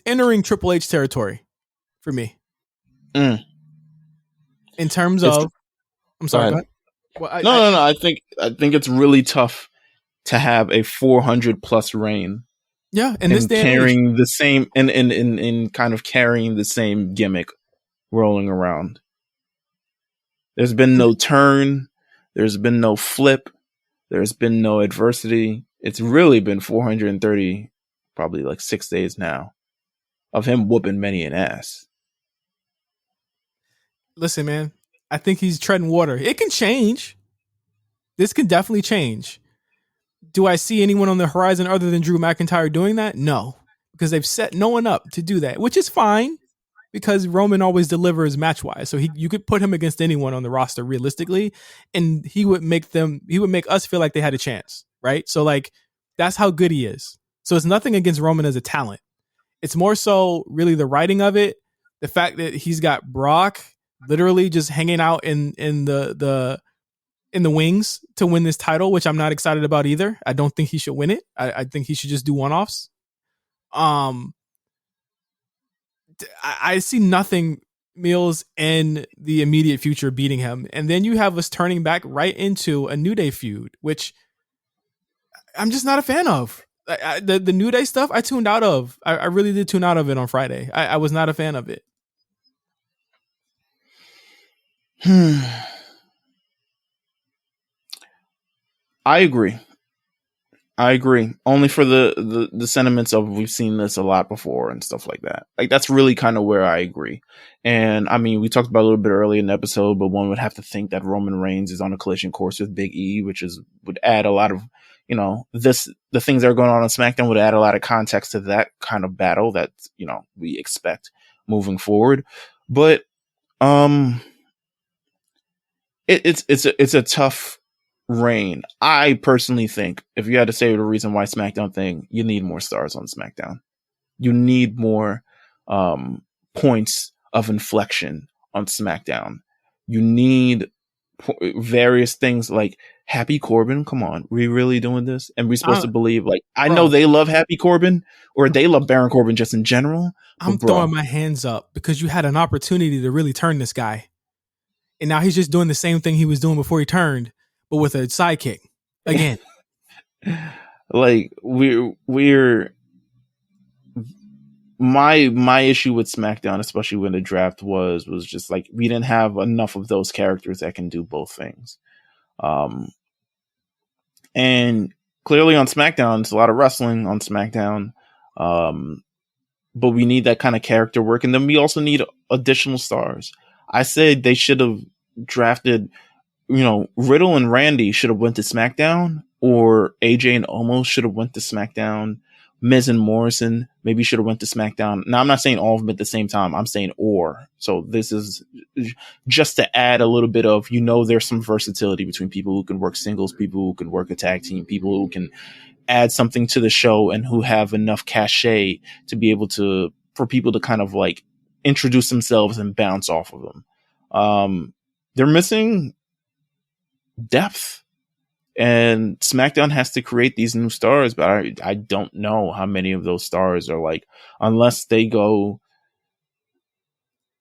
entering Triple H territory for me. In terms of, I'm sorry. Go ahead. Well, no. I think it's really tough to have a 400 plus reign. Yeah, and this carrying the same and kind of carrying the same gimmick rolling around. There's been no turn, there's been no flip, there's been no adversity. It's really been 430, probably like 6 days now, of him whooping many an ass. Listen, man, I think he's treading water. It can change. This can definitely change. Do I see anyone on the horizon other than Drew McIntyre doing that? No, because they've set no one up to do that, which is fine because Roman always delivers match wise. So you could put him against anyone on the roster realistically, and he would make us feel like they had a chance, right? So like, that's how good he is. So it's nothing against Roman as a talent. It's more so really the writing of it, the fact that he's got Brock literally just hanging out in in the wings to win this title, which I'm not excited about either. I don't think he should win it. I think he should just do one-offs. I see nothing Meelz in the immediate future beating him. And then you have us turning back right into a New Day feud, which I'm just not a fan of. The New Day stuff I tuned out of. I really did tune out of it on Friday. I was not a fan of it. I agree. Only for the sentiments of we've seen this a lot before and stuff like that. Like, that's really kind of where I agree. And I mean, we talked about a little bit earlier in the episode, but one would have to think that Roman Reigns is on a collision course with Big E, which would add a lot of, the things that are going on SmackDown would add a lot of context to that kind of battle that, we expect moving forward. But, it's a tough reign. I personally think if you had to say the reason why SmackDown thing, you need more stars on SmackDown. You need more points of inflection on SmackDown. You need various things like Happy Corbin. Come on, we really doing this? And we're supposed to believe, like, I know they love Happy Corbin or they love Baron Corbin just in general. I'm throwing my hands up because you had an opportunity to really turn this guy. And now he's just doing the same thing he was doing before he turned, but with a sidekick again. Like, we're my issue with SmackDown, especially when the draft was just like we didn't have enough of those characters that can do both things. And clearly on SmackDown, it's a lot of wrestling on SmackDown. But we need that kind of character work, and then we also need additional stars. I said they should have drafted, Riddle and Randy should have went to SmackDown, or AJ and Omos should have went to SmackDown. Miz and Morrison maybe should have went to SmackDown. Now, I'm not saying all of them at the same time. I'm saying or. So this is just to add a little bit of, there's some versatility between people who can work singles, people who can work a tag team, people who can add something to the show and who have enough cachet to be able to, for people to kind of like introduce themselves and bounce off of them. They're missing depth, and SmackDown has to create these new stars, but I don't know how many of those stars are like, unless they go.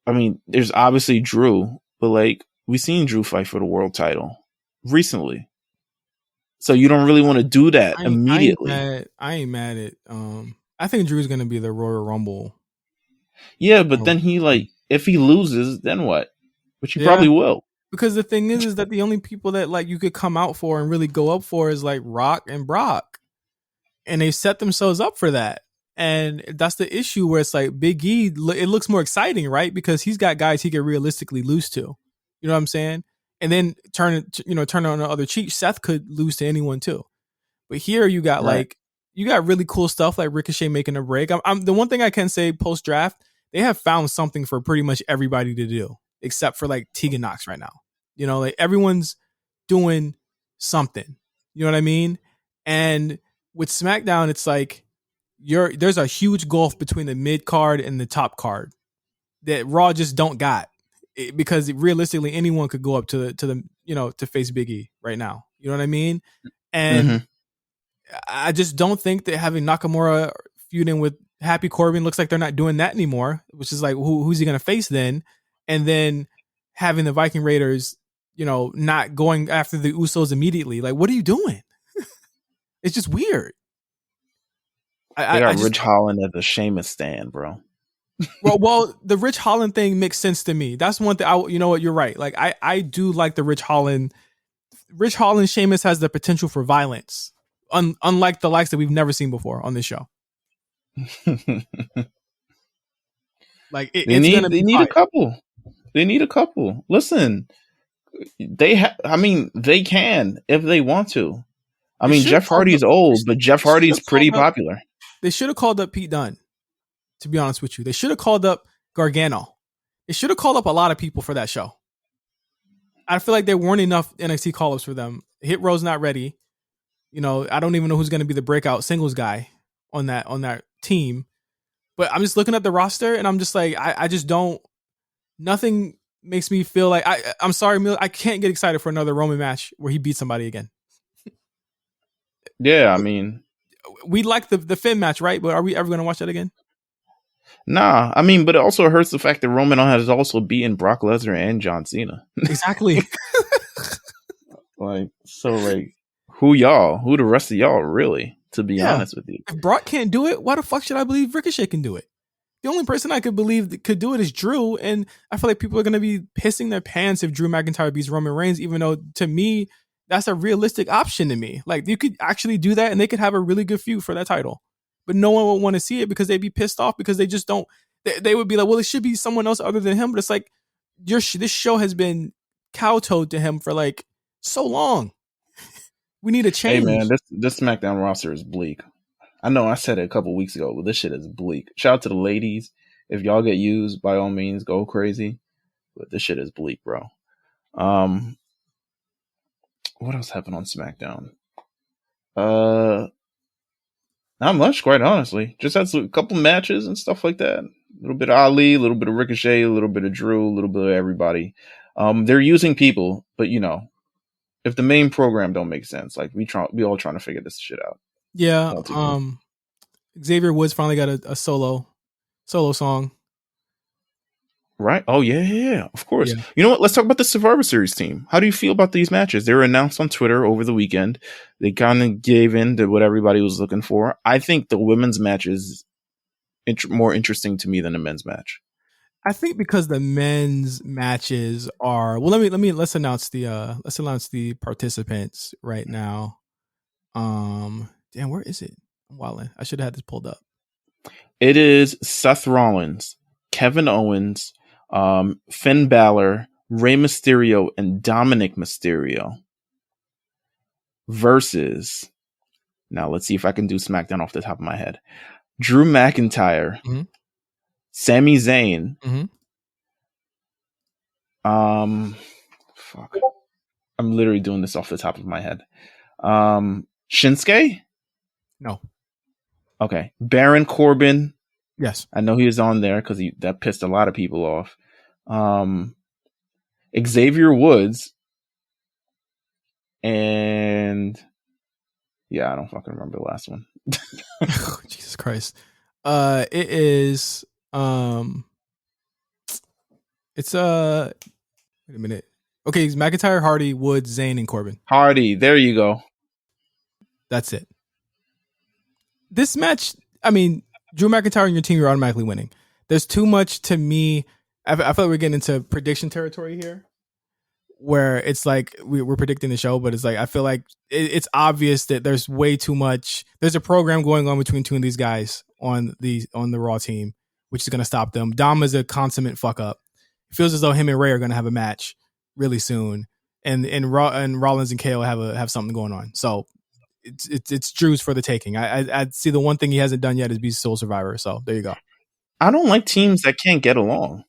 I mean, there's obviously Drew, but like we've seen Drew fight for the world title recently, so you don't really want to do that immediately. I ain't mad at. I think Drew's gonna be the Royal Rumble. Yeah, but then if he loses, then what? Which he probably will. Because the thing is that the only people that like you could come out for and really go up for is like Rock and Brock, and they set themselves up for that. And that's the issue where it's like Big E, it looks more exciting, right? Because he's got guys he could realistically lose to. You know what I'm saying? And then turn on the other cheek. Seth could lose to anyone too. But here you got you got really cool stuff like Ricochet making a break. I'm the one thing I can say post draft, they have found something for pretty much everybody to do except for like Tegan Nox right now. Like everyone's doing something. You know what I mean? And with SmackDown, it's like there's a huge gulf between the mid card and the top card that Raw just don't got, because realistically anyone could go up to the to face Big E right now. You know what I mean? And I just don't think that having Nakamura feuding with Happy Corbin, looks like they're not doing that anymore, which is like, who's he going to face then? And then having the Viking Raiders, not going after the Usos immediately. Like, what are you doing? It's just weird. They got Rich Holland at the Sheamus stand, bro. well, the Rich Holland thing makes sense to me. That's one thing. You know what? You're right. Like, I do like the Rich Holland. Rich Holland Sheamus has the potential for violence, unlike the likes that we've never seen before on this show. Like they need a couple. They need a couple. Listen, they can if they want to. I mean, Jeff Hardy's old, but Jeff Hardy's pretty popular. They should have called up Pete Dunne, to be honest with you. They should have called up Gargano. They should have called up a lot of people for that show. I feel like there weren't enough NXT call-ups for them. Hit Row's not ready. I don't even know who's going to be the breakout singles guy on that team. But I'm just looking at the roster and I'm just like, I just don't. Nothing makes me feel like I'm sorry, Meelz, I can't get excited for another Roman match where he beats somebody again. Yeah, I mean, We like the Finn match, right? But are we ever going to watch that again? nah. I mean, but it also hurts the fact that Roman has also beaten Brock Lesnar and John Cena. Exactly. Like, so, like, who the rest of y'all, really, to be Yeah. honest with you? If Brock can't do it, why the fuck should I believe Ricochet can do it? The only person I could believe that could do it is Drew, and I feel like people are going to be pissing their pants if Drew McIntyre beats Roman Reigns, even though, to me, that's a realistic option to me. Like, you could actually do that, and they could have a really good feud for that title. But no one would want to see it because they'd be pissed off because they just don't. They would be like, well, it should be someone else other than him. But it's like, this show has been kowtowed to him for like so long. We need a change. Hey, man, this SmackDown roster is bleak. I know I said it a couple weeks ago, but this shit is bleak. Shout out to the ladies. If y'all get used, by all means, go crazy. But this shit is bleak, bro. What else happened on SmackDown? Not much, quite honestly. Just had a couple matches and stuff like that. A little bit of Ali, a little bit of Ricochet, a little bit of Drew, a little bit of everybody. They're using people, but you know, if the main program don't make sense, like we all trying to figure this shit out. Yeah. Xavier Woods finally got a solo song. Right? Oh yeah, of course. Yeah. You know what? Let's talk about the Survivor Series team. How do you feel about these matches? They were announced on Twitter over the weekend. They kind of gave in to what everybody was looking for. I think the women's match is more interesting to me than the men's match. I think because the men's matches are let's announce the participants right now. Damn, where is it? I'm wilding. I should have had this pulled up. It is Seth Rollins, Kevin Owens, Finn Balor, Rey Mysterio, and Dominic Mysterio versus, now let's see if I can do SmackDown off the top of my head, Drew McIntyre, Mm-hmm. Sami Zayn, Mm-hmm. fuck, I'm literally doing this off the top of my head. Shinsuke? No. Okay. Baron Corbin. Yes. I know he was on there because that pissed a lot of people off. Xavier Woods. And yeah, I don't fucking remember the last one. Jesus Christ. It is it's wait a minute. Okay, it's McIntyre, Hardy, Woods, Zayn, and Corbin. Hardy, there you go. That's it. This match, I mean, Drew McIntyre and your team, you're automatically winning. There's too much to me. I feel like we're getting into prediction territory here, where it's like we're predicting the show, but it's like I feel like it's obvious that there's way too much. There's a program going on between two of these guys on the Raw team, which is going to stop them. Dom is a consummate fuck up. It feels as though him and Ray are going to have a match really soon, and Rollins and KO have something going on. So it's Drew's for the taking. I see the one thing he hasn't done yet is be sole survivor. So there you go. I don't like teams that can't get along.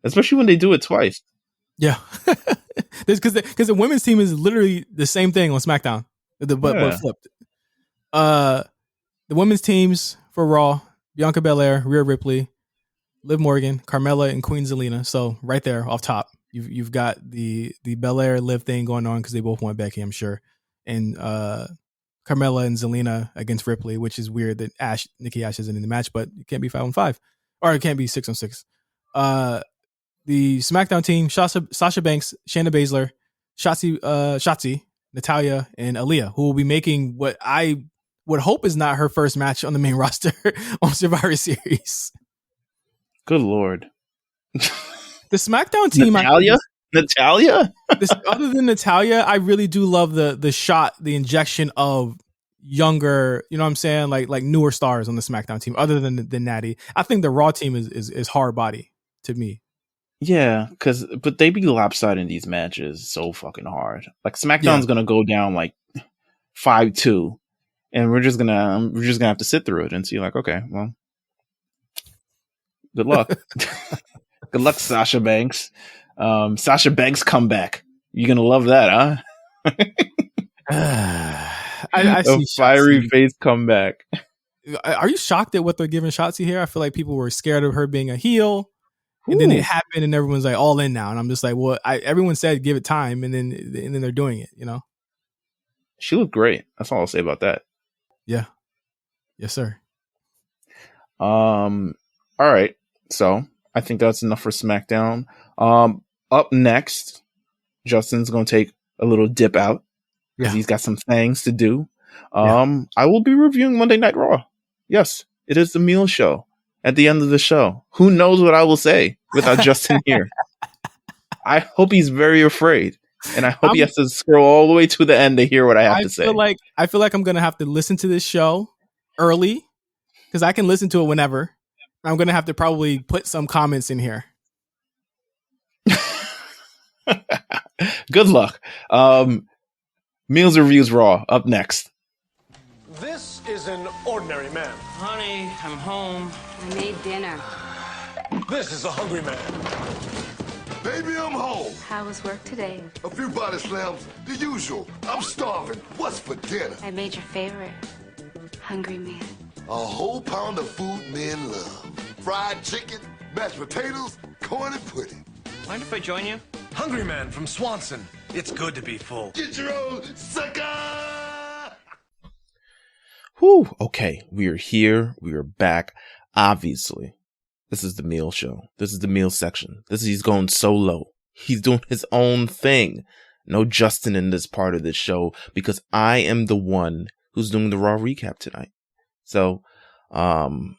Especially when they do it twice. Yeah. Because the women's team is literally the same thing on SmackDown, but flipped. The women's teams for Raw: Bianca Belair, Rhea Ripley, Liv Morgan, Carmella, and Queen Zelina. So right there off top, you've got the Belair Liv thing going on because they both want Becky, I'm sure, and Carmella and Zelina against Ripley, which is weird that Nikki Ash isn't in the match, but it can't be 5-on-5, or it can't be 6-on-6. The SmackDown team: Sasha Banks, Shayna Baszler, Shotzi, Natalya, and Aaliyah, who will be making what I would hope is not her first match on the main roster on Survivor Series. Good Lord. The SmackDown team, Natalya? Other than Natalya, I really do love the injection of younger, you know what I'm saying, like newer stars on the SmackDown team. Other than Natty, I think the Raw team is hard body to me. Yeah, but they be lopsiding these matches so fucking hard. Like SmackDown's gonna go down like 5-2, and we're just gonna have to sit through it and see like, okay, well, good luck. Good luck, Sasha Banks. Sasha Banks comeback. You're gonna love that, huh? I see a fiery face comeback. Are you shocked at what they're giving Shotzi here? I feel like people were scared of her being a heel. And then it Ooh. happened, and everyone's like all in now. And I'm just like, well, everyone said give it time, and then they're doing it. You know? She looked great. That's all I'll say about that. Yeah. Yes, sir. All right. So I think that's enough for SmackDown. Up next, Justin's going to take a little dip out because he's got some things to do. I will be reviewing Monday Night Raw. Yes, it is the Meelz show. At the end of the show, who knows what I will say without Justin here? I hope he's very afraid, and I hope he has to scroll all the way to the end to hear what I have to say. I feel like I'm gonna have to listen to this show early because I can listen to it whenever. I'm gonna have to probably put some comments in here. Good luck. Meelz reviews Raw up next. This is an ordinary man. Honey, I'm home. I made dinner. This is a hungry man. Baby, I'm home. How was work today? A few body slams, the usual. I'm starving. What's for dinner? I made your favorite. Hungry man. A whole pound of food men love. Fried chicken, mashed potatoes, corn and pudding. Mind if I join you? Hungry man from Swanson. It's good to be full. Get your own sucker! Whew. Okay, we are here. We are back. Obviously, this is the Meelz show. This is the Meelz section. He's going solo. He's doing his own thing. No Justin in this part of this show because I am the one who's doing the Raw recap tonight. So, I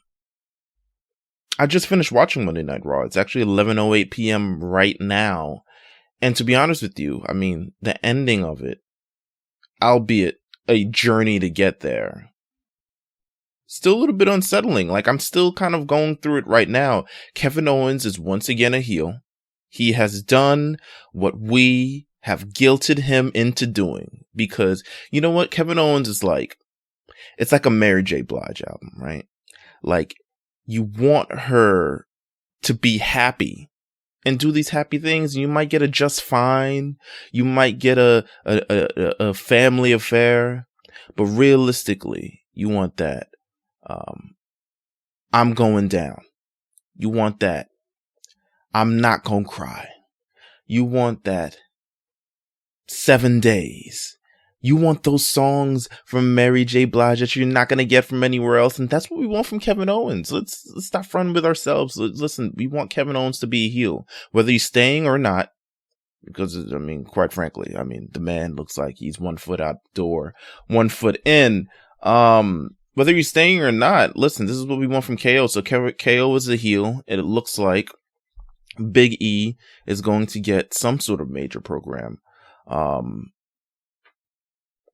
just finished watching Monday Night Raw. It's actually 11:08 p.m. right now. And to be honest with you, I mean, the ending of it, albeit a journey to get there, still a little bit unsettling. Like, I'm still kind of going through it right now. Kevin Owens is once again a heel. He has done what we have guilted him into doing. Because, you know what? Kevin Owens is like, it's like a Mary J. Blige album, right? Like, you want her to be happy and do these happy things. You might get a just fine. You might get a family affair. But realistically, you want that. I'm going down. You want that. I'm not gonna cry. You want that. 7 days. You want those songs from Mary J. Blige that you're not going to get from anywhere else. And that's what we want from Kevin Owens. Let's stop fronting with ourselves. Listen, we want Kevin Owens to be a heel, whether he's staying or not. Because, I mean, quite frankly, I mean, the man looks like he's 1 foot out the door, 1 foot in. Whether he's staying or not, listen, this is what we want from KO. So KO is a heel. And it looks like Big E is going to get some sort of major program.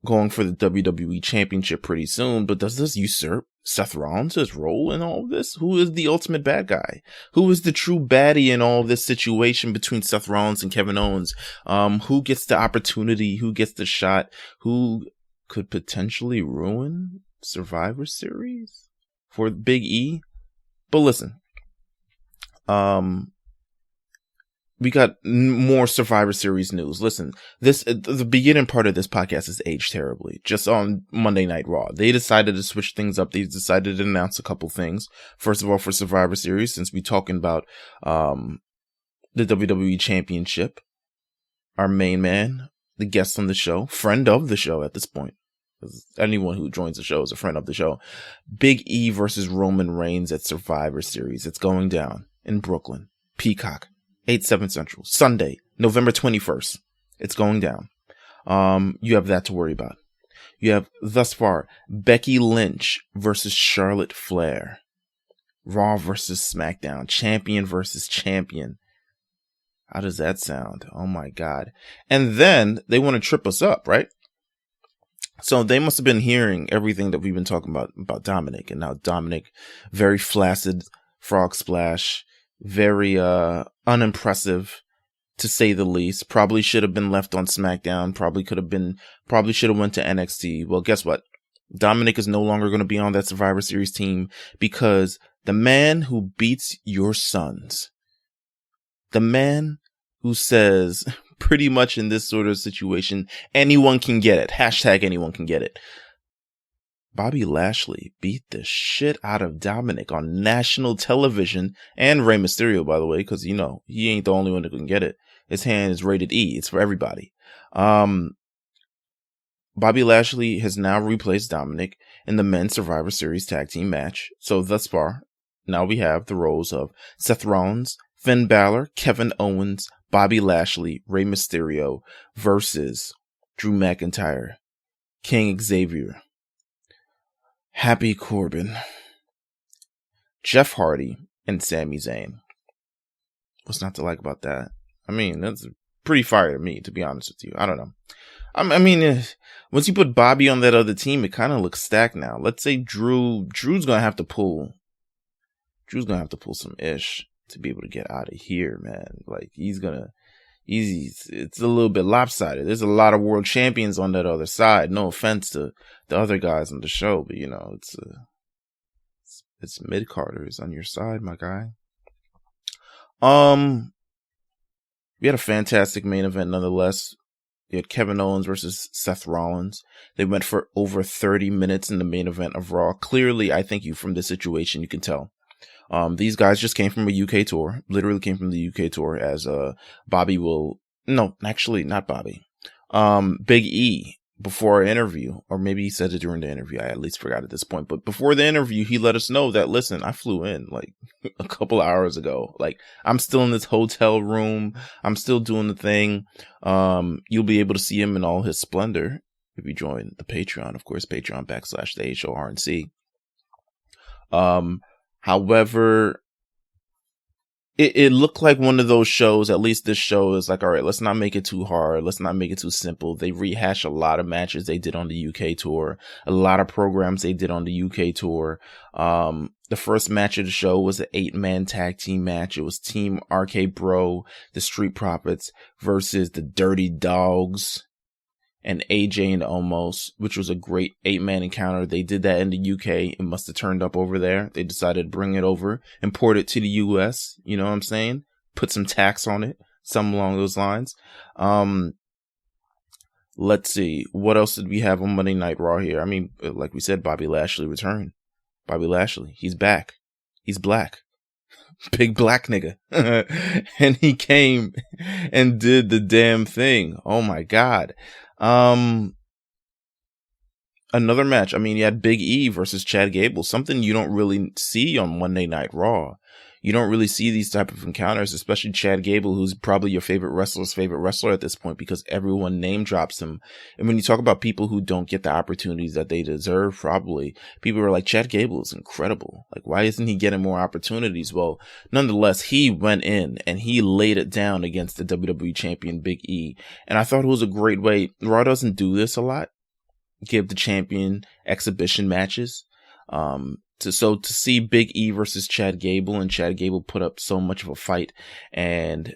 Going for the WWE Championship pretty soon, but does this usurp Seth Rollins' role in all of this? Who is the ultimate bad guy? Who is the true baddie in all of this situation between Seth Rollins and Kevin Owens? Who gets the opportunity? Who gets the shot? Who could potentially ruin Survivor Series for Big E? But listen, we got more Survivor Series news. Listen, the beginning part of this podcast has aged terribly. Just on Monday Night Raw, they decided to switch things up. They decided to announce a couple things. First of all, for Survivor Series, since we're talking about the WWE Championship, our main man, the guest on the show, friend of the show at this point, because anyone who joins the show is a friend of the show. Big E versus Roman Reigns at Survivor Series. It's going down in Brooklyn. Peacock. 8/7 Central, Sunday, November 21st. It's going down. You have that to worry about. You have, thus far, Becky Lynch versus Charlotte Flair. Raw versus SmackDown. Champion versus champion. How does that sound? Oh my God. And then they want to trip us up, right? So they must have been hearing everything that we've been talking about Dominic. And now Dominic, very flaccid, frog splash, very unimpressive, to say the least. Probably should have been left on SmackDown. Probably should have went to NXT. Well, guess what? Dominic is no longer going to be on that Survivor Series team because the man who beats your sons, the man who says pretty much in this sort of situation, anyone can get it. Hashtag anyone can get it. Bobby Lashley beat the shit out of Dominic on national television, and Rey Mysterio, by the way, because, you know, he ain't the only one that can get it. His hand is rated E. It's for everybody. Bobby Lashley has now replaced Dominic in the Men's Survivor Series tag team match. So thus far, now we have the roles of Seth Rollins, Finn Balor, Kevin Owens, Bobby Lashley, Rey Mysterio versus Drew McIntyre, King Xavier, Happy Corbin, Jeff Hardy, and Sami Zayn. What's not to like about that? I mean, that's pretty fire to me, to be honest with you. I don't know. I mean, once you put Bobby on that other team, it kind of looks stacked now. Let's say Drew's gonna have to pull some ish to be able to get out of here, man. Like, it's a little bit lopsided. There's a lot of world champions on that other side. No offense to the other guys on the show, but you know, it's mid-carders on your side, my guy. We had a fantastic main event nonetheless. You had Kevin Owens versus Seth Rollins. They went for over 30 minutes in the main event of Raw. Clearly, I think you from this situation, you can tell. These guys just came from a UK tour, literally came from the UK tour, as Bobby will, no, actually not Bobby. Big E, before our interview, or maybe he said it during the interview, I at least forgot at this point, but before the interview, he let us know that, listen, I flew in like a couple hours ago. Like, I'm still in this hotel room. I'm still doing the thing. You'll be able to see him in all his splendor if you join the Patreon, of course, Patreon.com/the HORNC. However, it looked like one of those shows, at least this show is like, all right, let's not make it too hard. Let's not make it too simple. They rehash a lot of matches they did on the UK tour, a lot of programs they did on the UK tour. The first match of the show was an 8-man tag team match. It was Team RK Bro, the Street Profits versus the Dirty Dogs and AJ and Omos, which was a great 8-man encounter. They did that in the UK. It must have turned up over there. They decided to bring it over, import it to the US. You know what I'm saying? Put some tax on it, something along those lines. Let's see. What else did we have on Monday Night Raw here? I mean, like we said, Bobby Lashley returned. Bobby Lashley, he's back. He's black. Big black nigga. And he came and did the damn thing. Oh my God. Another match. I mean, you had Big E versus Chad Gable, something you don't really see on Monday Night Raw. You don't really see these type of encounters, especially Chad Gable, who's probably your favorite wrestler's favorite wrestler at this point, because everyone name drops him. And when you talk about people who don't get the opportunities that they deserve, probably people are like, Chad Gable is incredible. Like, why isn't he getting more opportunities? Well, nonetheless, he went in and he laid it down against the WWE Champion Big E. And I thought it was a great way. Raw doesn't do this a lot. Give the champion exhibition matches. To see Big E versus Chad Gable, and Chad Gable put up so much of a fight, and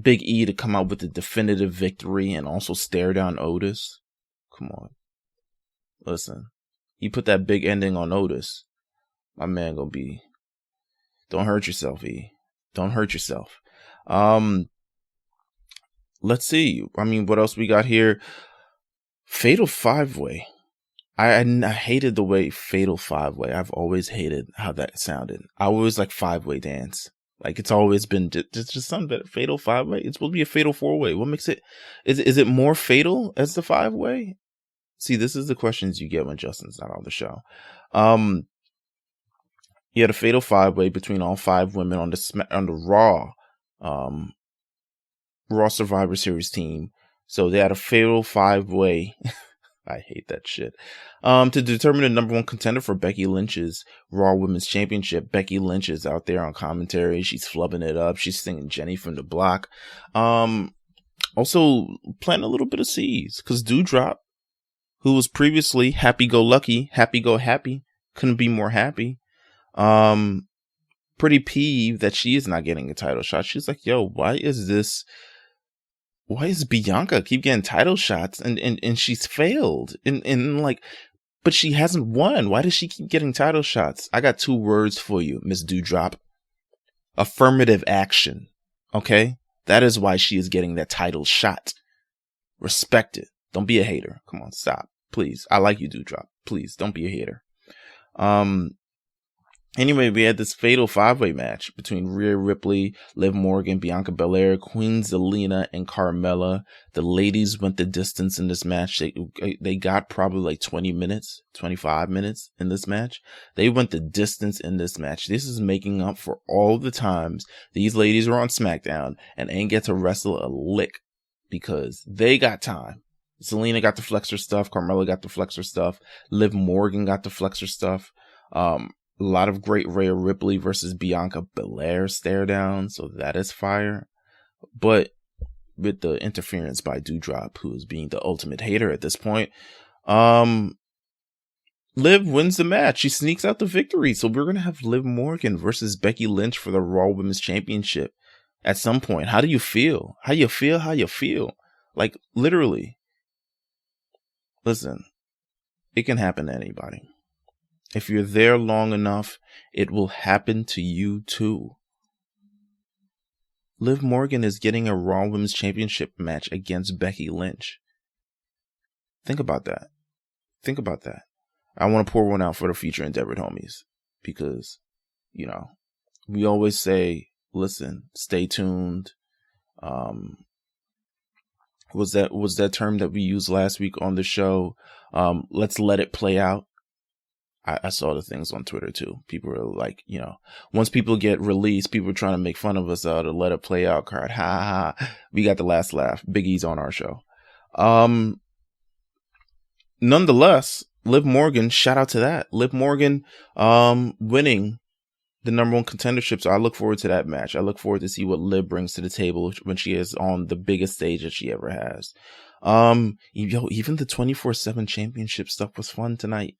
Big E to come out with the definitive victory and also stare down Otis. Come on. Listen, you put that big ending on Otis, my man gonna be, don't hurt yourself, E. Don't hurt yourself. Let's see. I mean, what else we got here? Fatal 5-Way. I hated the way Fatal 5-Way. I've always hated how that sounded. I always like 5-way dance. Like, it's always been just something better. Fatal 5-Way. It's supposed to be a Fatal 4-Way. What makes it? Is it more fatal as the 5-way? See, this is the questions you get when Justin's not on the show. You had a Fatal 5-Way between all 5 women on the Raw Survivor Series team. So they had a Fatal 5-Way. I hate that shit. To determine the number 1 contender for Becky Lynch's Raw Women's Championship. Becky Lynch is out there on commentary. She's flubbing it up. She's singing Jenny from the Block. Also planting a little bit of seeds, because Doudrop, who was previously happy-go-lucky, happy-go-happy, couldn't be more happy. Pretty peeved that she is not getting a title shot. She's like, yo, why is Bianca keep getting title shots and she's failed and like, but she hasn't won. Why does she keep getting title shots? I got 2 words for you, Miss Doudrop. Affirmative action. Okay? That is why she is getting that title shot. Respect it. Don't be a hater. Come on, stop. Please. I like you, Doudrop. Please don't be a hater. Anyway, we had this fatal 5-way match between Rhea Ripley, Liv Morgan, Bianca Belair, Queen Zelina, and Carmella. The ladies went the distance in this match. They got probably like 20 minutes, 25 minutes in this match. They went the distance in this match. This is making up for all the times these ladies were on SmackDown and ain't get to wrestle a lick because they got time. Zelina got the flexor stuff. Carmella got the flexor stuff. Liv Morgan got the flexor stuff. A lot of great Rhea Ripley versus Bianca Belair stare down, so that is fire. But with the interference by Doudrop, who is being the ultimate hater at this point, Liv wins the match. She sneaks out the victory. So we're gonna have Liv Morgan versus Becky Lynch for the Raw Women's Championship at some point. How do you feel? How you feel? Like, literally. Listen, it can happen to anybody. If you're there long enough, it will happen to you too. Liv Morgan is getting a Raw Women's Championship match against Becky Lynch. Think about that. I want to pour one out for the future endeavored homies. Because, you know, we always say, listen, stay tuned. Was that term that we used last week on the show? Let's let it play out. I saw the things on Twitter too. People were like, you know, once people get released, people are trying to make fun of us out of let it play out card. Ha ha ha. We got the last laugh. Big E's on our show. Nonetheless, Liv Morgan, shout out to that. Liv Morgan winning the number one contendership. So I look forward to that match. I look forward to see what Liv brings to the table when she is on the biggest stage that she ever has. Even the 24/7 championship stuff was fun tonight.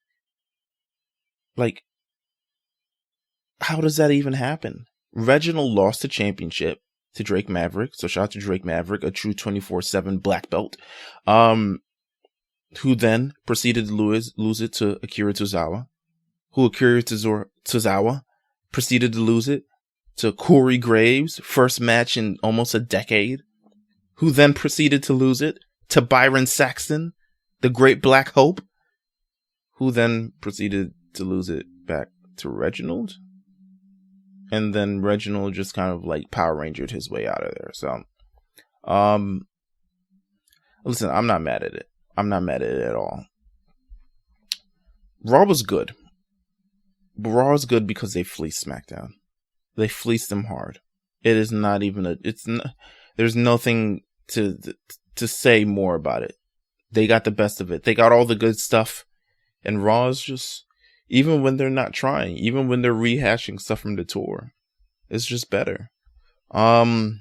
Like, how does that even happen? Reginald lost the championship to Drake Maverick. So shout out to Drake Maverick, a true 24/7 black belt. Who then proceeded to lose it to Akira Tozawa. Who Akira Tozawa proceeded to lose it to Corey Graves, first match in almost a decade. Who then proceeded to lose it to Byron Saxton, the great Black Hope. Who then proceeded to lose it back to Reginald, and then Reginald just kind of like Power Rangered his way out of there. So, listen, I'm not mad at it. I'm not mad at it at all. Raw was good, but Raw was good because they fleeced SmackDown. They fleeced them hard. It is not even there's nothing to say more about it. They got the best of it. They got all the good stuff, and Raw is just, even when they're not trying, even when they're rehashing stuff from the tour, it's just better. That's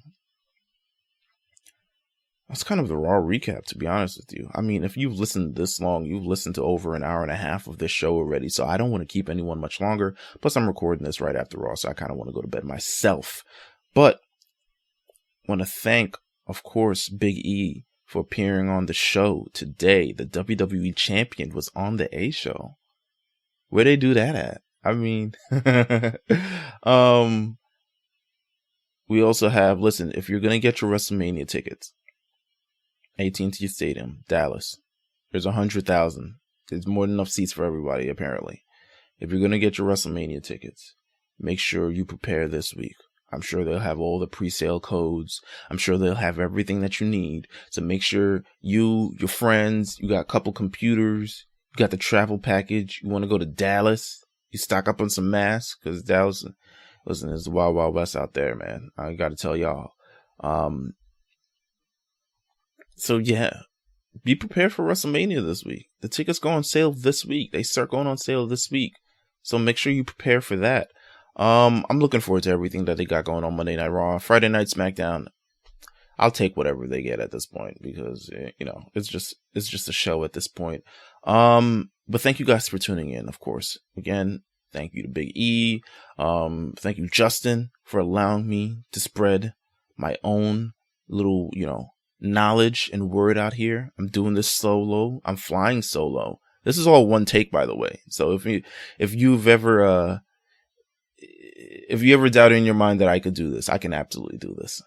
kind of the Raw recap, to be honest with you. I mean, if you've listened this long, you've listened to over an hour and a half of this show already, so I don't want to keep anyone much longer. Plus, I'm recording this right after Raw, so I kind of want to go to bed myself. But I want to thank, of course, Big E for appearing on the show today. The WWE Champion was on the A show. Where they do that at? I mean, we also have, listen, if you're going to get your WrestleMania tickets, AT&T Stadium, Dallas, there's 100,000. There's more than enough seats for everybody, apparently. If you're going to get your WrestleMania tickets, make sure you prepare this week. I'm sure they'll have all the pre-sale codes. I'm sure they'll have everything that you need. So make sure you, your friends, you got a couple computers, you got the travel package. You want to go to Dallas, you stock up on some masks, because Dallas, listen, it's the Wild Wild West out there, man. I got to tell y'all. So yeah, be prepared for WrestleMania this week. The tickets go on sale this week. They start going on sale this week. So make sure you prepare for that. I'm looking forward to everything that they got going on Monday Night Raw, Friday Night Smackdown. I'll take whatever they get at this point, because, you know, it's just a show at this point. But thank you guys for tuning in, of course. Again, thank you to Big E. Thank you, Justin, for allowing me to spread my own little, you know, knowledge and word out here. I'm doing this solo. I'm flying solo. This is all one take, by the way. So if you ever doubted in your mind that I could do this, I can absolutely do this.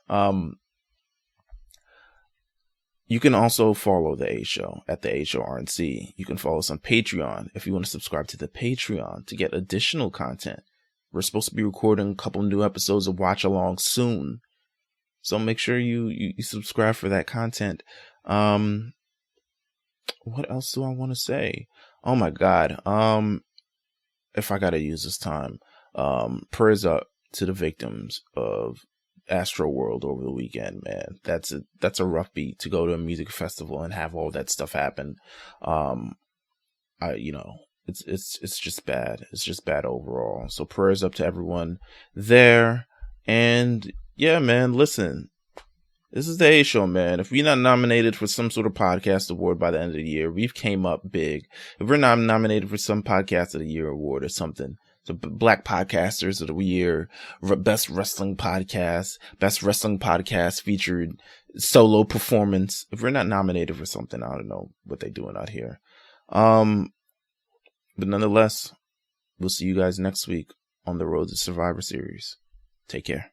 You can also follow the A Show at the A Show RNC. You can follow us on Patreon if you want to subscribe to the Patreon to get additional content. We're supposed to be recording a couple new episodes of Watch Along soon, so make sure you subscribe for that content. What else do I want to say? Oh my God. If I gotta use this time, prayers up to the victims of Astro World over the weekend, man. That's a rough beat to go to a music festival and have all that stuff happen. It's just bad. It's just bad overall. So prayers up to everyone there. And yeah, man, listen, this is the A Show, man. If we're not nominated for some sort of podcast award by the end of the year, we've came up big. If we're not nominated for some podcast of the year award or something, the Black Podcasters of the Year, Best Wrestling Podcast featured solo performance. If we're not nominated for something, I don't know what they're doing out here. But nonetheless, we'll see you guys next week on the road to Survivor Series. Take care.